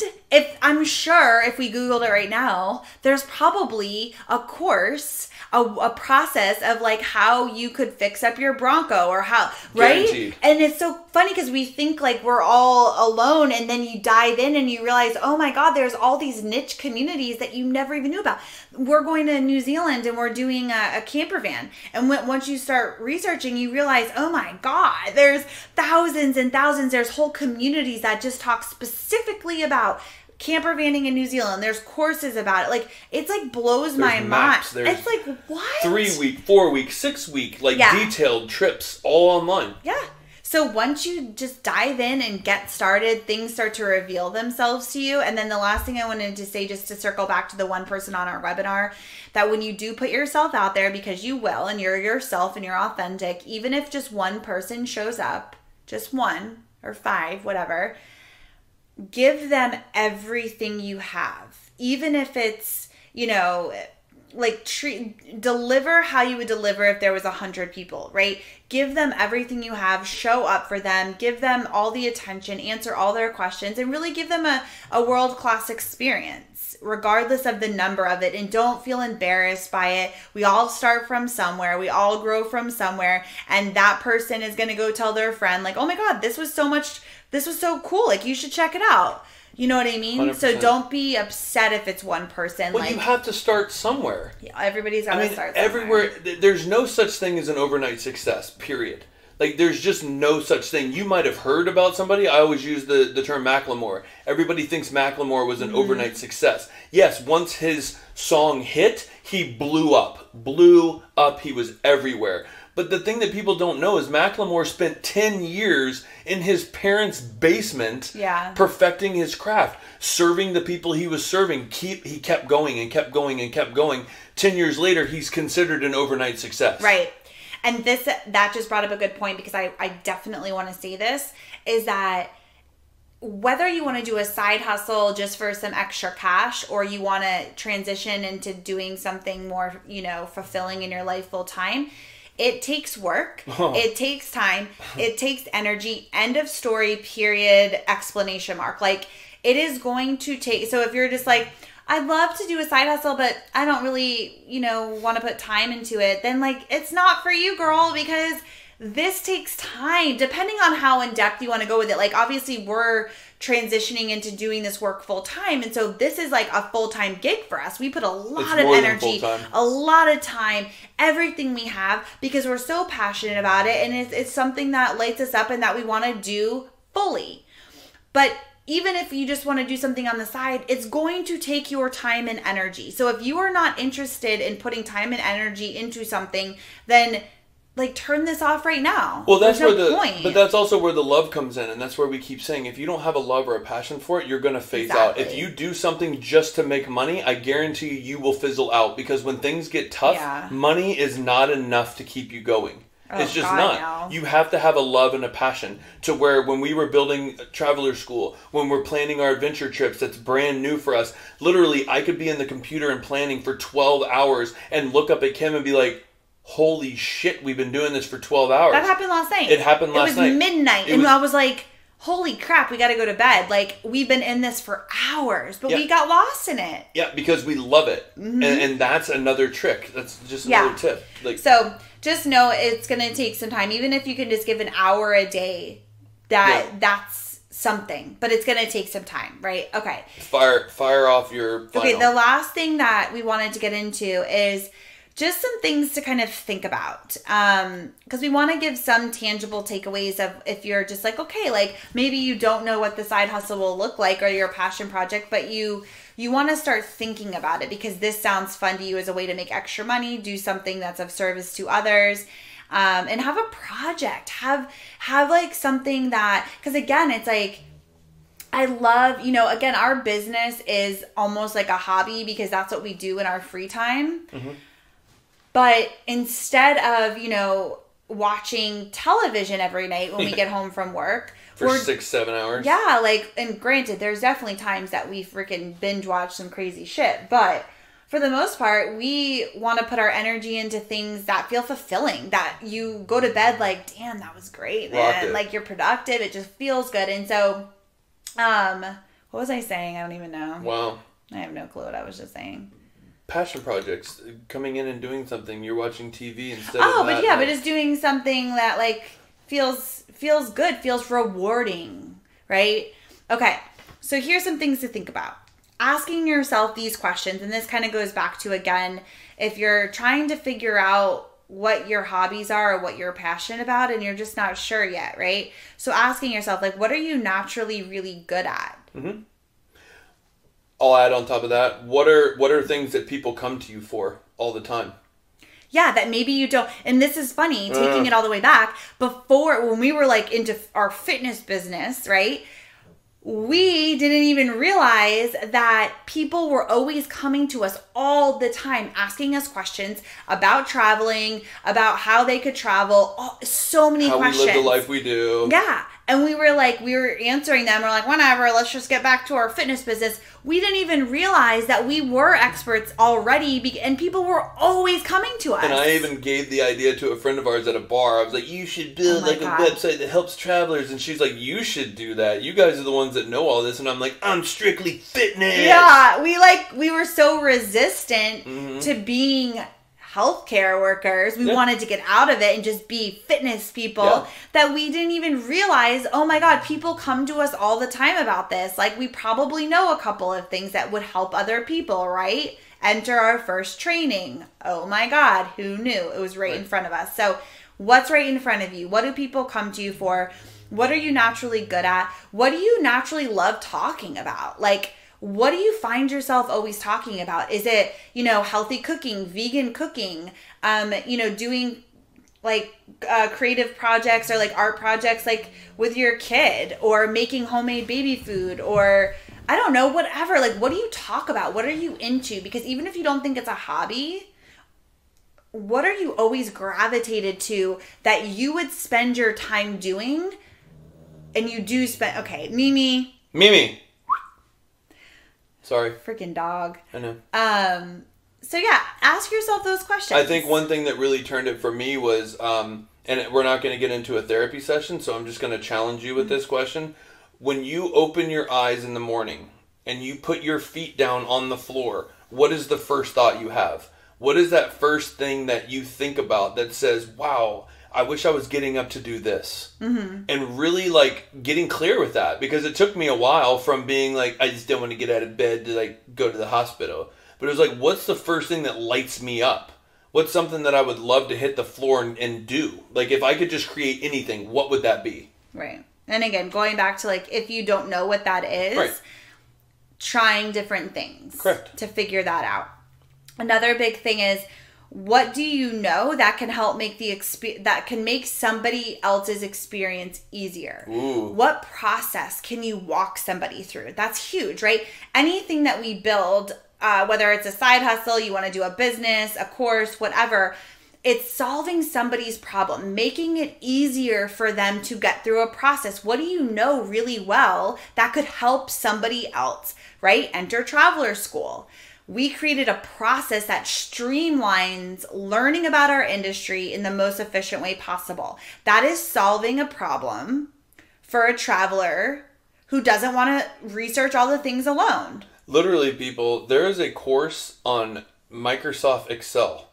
I'm sure if we Googled it right now, there's probably a course, a process of like how you could fix up your Bronco or how, right?
Guaranteed.
And it's so funny because we think like we're all alone, and then you dive in and you realize, oh my God, there's all these niche communities that you never even knew about. We're going to New Zealand and we're doing a camper van. And once you start researching, you realize, oh my God, there's thousands and thousands. There's whole communities that just talk specifically about camper vanning in New Zealand. There's courses about it. Like, it's like blows my mind. It's like, what?
3 week, 4 week, 6 week, detailed trips all online.
Yeah. So once you just dive in and get started, things start to reveal themselves to you. And then the last thing I wanted to say, just to circle back to the one person on our webinar, that when you do put yourself out there, because you will, and you're yourself and you're authentic, even if just one person shows up, just one or 5, whatever, give them everything you have. Even if it's, deliver how you would deliver if there was 100 people, right? Give them everything you have, show up for them, give them all the attention, answer all their questions, and really give them a world-class experience, regardless of the number of it. And don't feel embarrassed by it. We all start from somewhere. We all grow from somewhere. And that person is going to go tell their friend, like, oh my God, this was so cool. Like, you should check it out. You know what I mean?
100%.
So don't be upset if it's one person.
Well, you have to start somewhere.
Yeah, everybody's got to start somewhere.
Everywhere. There's no such thing as an overnight success, period. Like, there's just no such thing. You might have heard about somebody. I always use the term Macklemore. Everybody thinks Macklemore was an overnight success. Yes, once his song hit, he blew up. He was everywhere. But the thing that people don't know is Macklemore spent 10 years in his parents' basement perfecting his craft, serving the people he was serving. He kept going and kept going and kept going. 10 years later, he's considered an overnight success.
Right. And that just brought up a good point, because I definitely want to say this, is that whether you want to do a side hustle just for some extra cash, or you want to transition into doing something more, fulfilling in your life full time, it takes work. It takes time. It takes energy. End of story, period, exclamation mark. Like, it is going to take, so if you're just like, I'd love to do a side hustle, but I don't really, want to put time into it, then like, it's not for you, girl, because this takes time, depending on how in depth you want to go with it. Like, obviously we're transitioning into doing this work full time. And so this is like a full-time gig for us. We put a lot of energy, a lot of time, everything we have, because we're so passionate about it. And it's something that lights us up and that we want to do fully. But even if you just want to do something on the side, it's going to take your time and energy. So if you are not interested in putting time and energy into something, then like, turn this off right now.
Well, that's point. But that's also where the love comes in, and that's where we keep saying, if you don't have a love or a passion for it, you're going to phase out. If you do something just to make money, I guarantee you will fizzle out, because when things get tough, money is not enough to keep you going. It's just not. You have to have a love and a passion, to where when we were building Traveler School, when we're planning our adventure trips, that's brand new for us. Literally, I could be in the computer and planning for 12 hours and look up at Kim and be like, holy shit, we've been doing this for 12 hours.
That happened last night.
It happened last night.
It was midnight. And I was like, holy crap, we got to go to bed. Like, we've been in this for hours, but we got lost in it.
Yeah, because we love it. Mm-hmm. And that's another trick. That's just another tip. Like,
so just know it's going to take some time. Even if you can just give an hour a day, that's something. But it's going to take some time, right? Okay.
Fire off your final.
Okay, the last thing that we wanted to get into is just some things to kind of think about, because we want to give some tangible takeaways of, if you're just like, okay, like maybe you don't know what the side hustle will look like or your passion project, but you want to start thinking about it, because this sounds fun to you as a way to make extra money, do something that's of service to others, and have a project, have like something that, because again, it's like, I love, again, our business is almost like a hobby, because that's what we do in our free time. Mm-hmm. But instead of, watching television every night when we get home from work.
For 6-7 hours.
Yeah, like, and granted, there's definitely times that we freaking binge watch some crazy shit. But for the most part, we want to put our energy into things that feel fulfilling, that you go to bed like, damn, that was great, man. Like, you're productive. It just feels good. And so, what was I saying? I don't even know.
Wow.
I have no clue what I was just saying.
Passion projects, coming in and doing something. You're watching TV instead of
but but just doing something that like feels good, feels rewarding, right? Okay, so here's some things to think about. Asking yourself these questions, and this kind of goes back to, again, if you're trying to figure out what your hobbies are or what you're passionate about and you're just not sure yet, right? So asking yourself, like, what are you naturally really good at? Mm-hmm.
I'll add on top of that, what are things that people come to you for all the time?
Yeah, that maybe you don't. And this is funny, taking it all the way back. Before, when we were like into our fitness business, right? We didn't even realize that people were always coming to us all the time, asking us questions about traveling, about how they could travel, so many questions.
How we live the life we do.
Yeah. And we were answering them. We're like, whatever, let's just get back to our fitness business. We didn't even realize that we were experts already, and people were always coming to us.
And I even gave the idea to a friend of ours at a bar. I was like, you should build a website that helps travelers. And she's like, you should do that. You guys are the ones that know all this. And I'm like, I'm strictly fitness.
Yeah, we were so resistant to being healthcare workers. We wanted to get out of it and just be fitness people that we didn't even realize, oh my God, people come to us all the time about this. Like, we probably know a couple of things that would help other people, right? Enter our first training. Oh my God, who knew? It was right in front of us. So what's right in front of you? What do people come to you for? What are you naturally good at? What do you naturally love talking about? Like, what do you find yourself always talking about? Is it, healthy cooking, vegan cooking, doing like creative projects or like art projects like with your kid, or making homemade baby food, or I don't know, whatever. Like, what do you talk about? What are you into? Because even if you don't think it's a hobby, what are you always gravitated to that you would spend your time doing? And you do spend, okay, Mimi.
Sorry.
Freaking dog.
I know.
So yeah, ask yourself those questions.
I think one thing that really turned it for me was, and we're not going to get into a therapy session, so I'm just going to challenge you with this question. when you open your eyes in the morning and you put your feet down on the floor, what is the first thought you have? What is that first thing that you think about that says, wow, I wish I was getting up to do this? Mm-hmm. And really like getting clear with that, because it took me a while from being like, I just don't want to get out of bed to like go to the hospital. But it was like, what's the first thing that lights me up? What's something that I would love to hit the floor and do? Like if I could just create anything, what would that be?
Right. And again, going back to like, if you don't know what that is, right. Trying different things.
Correct.
To figure that out. Another big thing is, what do you know that can help make that can make somebody else's experience easier?
Ooh.
What process can you walk somebody through? That's huge, right? Anything that we build, whether it's a side hustle, you want to do a business, a course, whatever, it's solving somebody's problem, making it easier for them to get through a process. What do you know really well that could help somebody else, right? Enter Traveler School. We created a process that streamlines learning about our industry in the most efficient way possible. That is solving a problem for a traveler who doesn't want to research all the things alone.
Literally, people, there is a course on Microsoft Excel.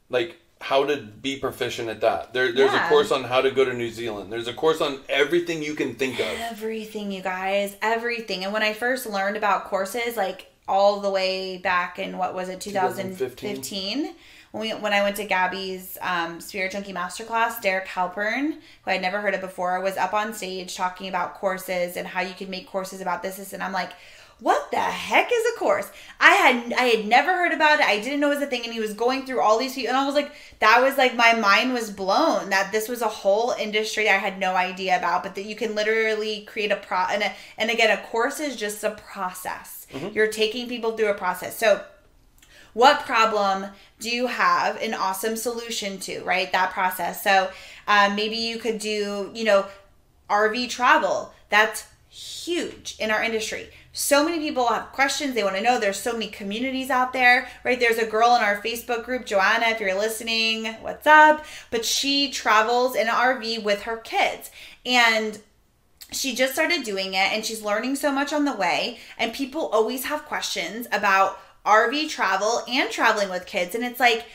Like, how to be proficient at that. There's a course on how to go to New Zealand. There's a course on everything you can think of.
Everything, you guys. Everything. And when I first learned about courses, like all the way back in, what was it, 2015? When I went to Gabby's Spirit Junkie Masterclass, Derek Halpern, who I'd never heard of before, was up on stage talking about courses and how you could make courses about this. And I'm like, what the heck is a course? I had never heard about it. I didn't know it was a thing. And he was going through all these people. And I was like, that was like, my mind was blown that this was a whole industry I had no idea about. But that you can literally create and again, a course is just a process. Mm-hmm. You're taking people through a process. So what problem do you have an awesome solution to, right? That process. So maybe you could do, RV travel. That's huge in our industry. So many people have questions. They want to know. There's so many communities out there, right? There's a girl in our Facebook group, Joanna, if you're listening, what's up? But she travels in an RV with her kids. And she just started doing it, and she's learning so much on the way. And people always have questions about RV travel and traveling with kids. And it's like,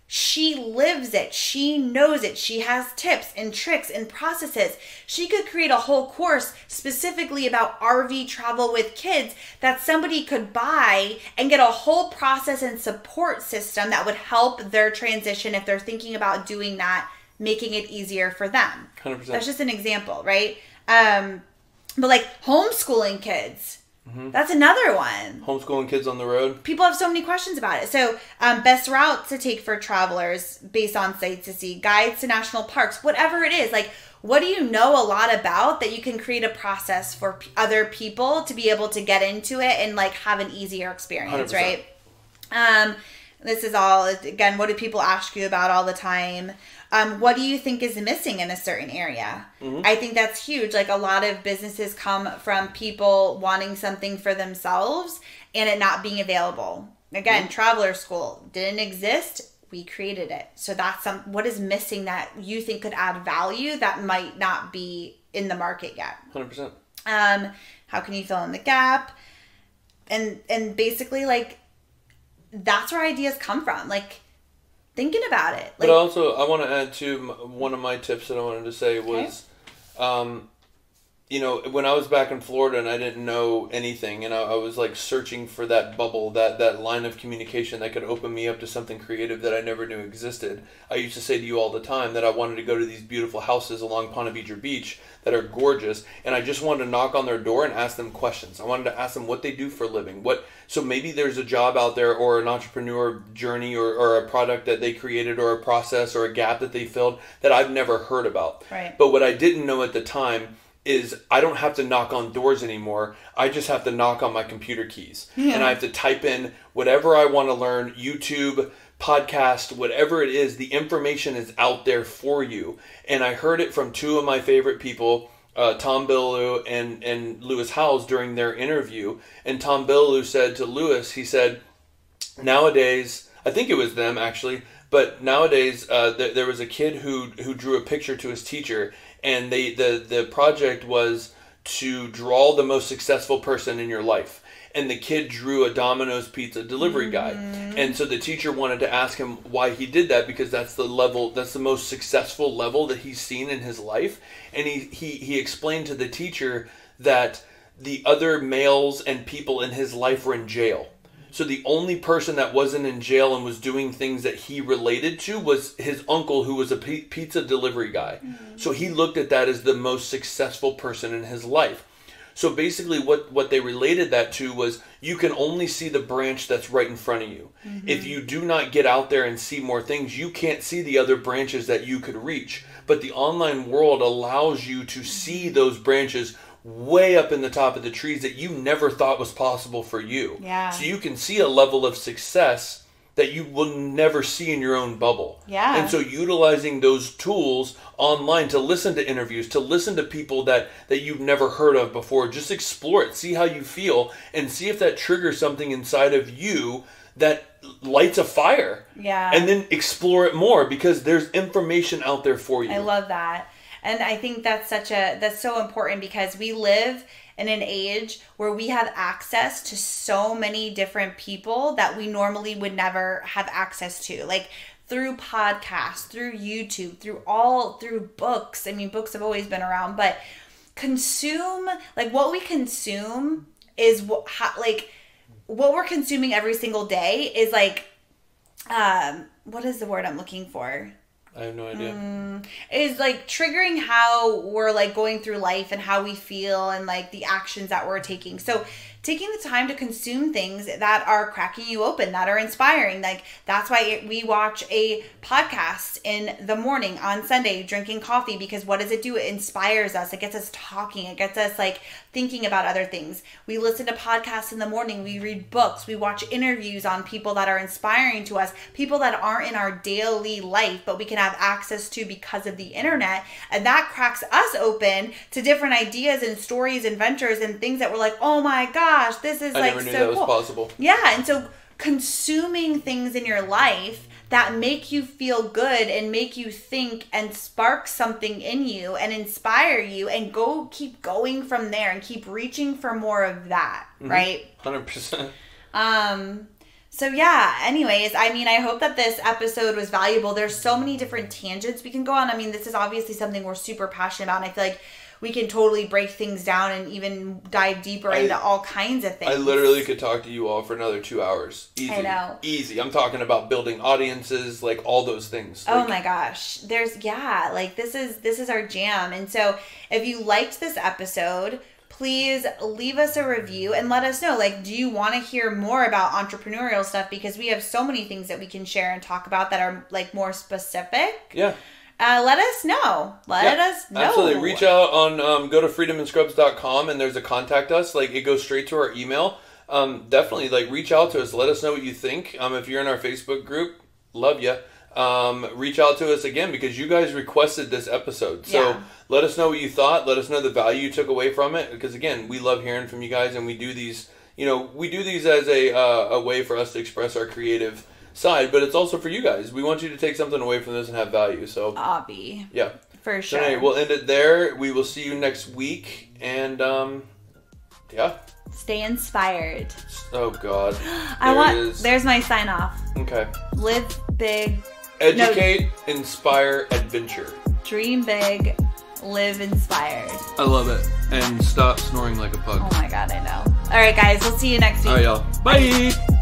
she lives it. She knows it. She has tips and tricks and processes. She could create a whole course specifically about RV travel with kids that somebody could buy and get a whole process and support system that would help their transition if they're thinking about doing that, making it easier for them.
100%.
That's just an example, right? But like homeschooling kids. Mm-hmm. That's another one.
Homeschooling kids on the road.
People have so many questions about it. So, best route to take for travelers based on sites to see, guides to national parks, whatever it is. Like, what do you know a lot about that you can create a process for other people to be able to get into it and like have an easier experience, 100%. Right? This is all, again, what do people ask you about all the time? What do you think is missing in a certain area? Mm-hmm. I think that's huge. Like a lot of businesses come from people wanting something for themselves and it not being available. Again, mm-hmm. Traveler School didn't exist. We created it. So that's what is missing that you think could add value that might not be in the market yet.
100%.
How can you fill in the gap? And basically like, that's where ideas come from. Like, thinking about it.
Like, but also, I want to add to one of my tips that I wanted to say was, when I was back in Florida and I didn't know anything, and I was like searching for that bubble, that line of communication that could open me up to something creative that I never knew existed. I used to say to you all the time that I wanted to go to these beautiful houses along Ponte Vedra Beach that are gorgeous, and I just wanted to knock on their door and ask them questions. I wanted to ask them what they do for a living. So maybe there's a job out there or an entrepreneur journey or a product that they created or a process or a gap that they filled that I've never heard about.
Right.
But what I didn't know at the time is I don't have to knock on doors anymore. I just have to knock on my computer keys. Yeah. And I have to type in whatever I want to learn, YouTube, podcast, whatever it is, the information is out there for you. And I heard it from two of my favorite people, Tom Bilyeu and Lewis Howes during their interview. And Tom Bilyeu said to Lewis, he said, nowadays, I think it was them actually, but nowadays there was a kid who drew a picture to his teacher, and the project was to draw the most successful person in your life. And the kid drew a Domino's pizza delivery guy. And so the teacher wanted to ask him why he did that, because that's the most successful level that he's seen in his life. And he explained to the teacher that the other males and people in his life were in jail. So the only person that wasn't in jail and was doing things that he related to was his uncle, who was a pizza delivery guy. So he looked at that as the most successful person in his life. So basically what they related that to was, you can only see the branch that's right in front of you. If you do not get out there and see more things, you can't see the other branches that you could reach. But the online world allows you to see those branches way up in the top of the trees that you never thought was possible for you.
Yeah.
So you can see a level of success that you will never see in your own bubble.
Yeah.
And so utilizing those tools online to listen to interviews, to listen to people that you've never heard of before, just explore it, see how you feel, and see if that triggers something inside of you that lights a fire.
Yeah.
And then explore it more, because there's information out there for you.
I love that. And I think that's so important, because we live in an age where we have access to so many different people that we normally would never have access to. Like through podcasts, through YouTube, through books. I mean, books have always been around, but what we consume is what we're consuming every single day is like, what is the word I'm looking for?
I have no idea.
Is like triggering how we're like going through life and how we feel and like the actions that we're taking. So taking the time to consume things that are cracking you open, that are inspiring. Like that's why we watch a podcast in the morning on Sunday, drinking coffee, because what does it do? It inspires us. It gets us talking. It gets us like thinking about other things. We listen to podcasts in the morning. We read books. We watch interviews on people that are inspiring to us, people that aren't in our daily life, but we can have access to because of the internet. And that cracks us open to different ideas and stories and ventures and things that we're like, oh my gosh, this is like so cool. I never knew that was
possible.
Yeah, and so consuming things in your life that make you feel good and make you think and spark something in you and inspire you, and keep going from there and keep reaching for more of that, right?
100%.
So yeah, anyways, I mean, I hope that this episode was valuable. There's so many different tangents we can go on. I mean, this is obviously something we're super passionate about, and I feel like we can totally break things down and even dive deeper into all kinds of things.
I literally could talk to you all for another 2 hours. Easy.
I know.
Easy. I'm talking about building audiences, like all those things.
Oh my gosh. This is our jam. And so if you liked this episode, please leave us a review and let us know, like, do you want to hear more about entrepreneurial stuff? Because we have so many things that we can share and talk about that are like more specific.
Yeah.
Let us know. Let us know.
Absolutely. Reach out on, go to freedomandscrubs.com and there's a contact us. Like, it goes straight to our email. Definitely, like, reach out to us. Let us know what you think. If you're in our Facebook group, love ya. Reach out to us again, because you guys requested this episode. So let us know what you thought. Let us know the value you took away from it. Because, again, we love hearing from you guys, and we do these, as a way for us to express our creative side, but it's also for you guys. We want you to take something away from this and have value. So
Obby.
Yeah.
For sure.
So anyway, we'll end it there. We will see you next week, and yeah.
Stay inspired.
Oh God.
There's my sign off.
Okay.
Live big.
Educate, inspire, adventure.
Dream big, live inspired.
I love it. And stop snoring like a pug.
Oh my God, I know. All right, guys, we'll see you next week.
All right, y'all. Bye.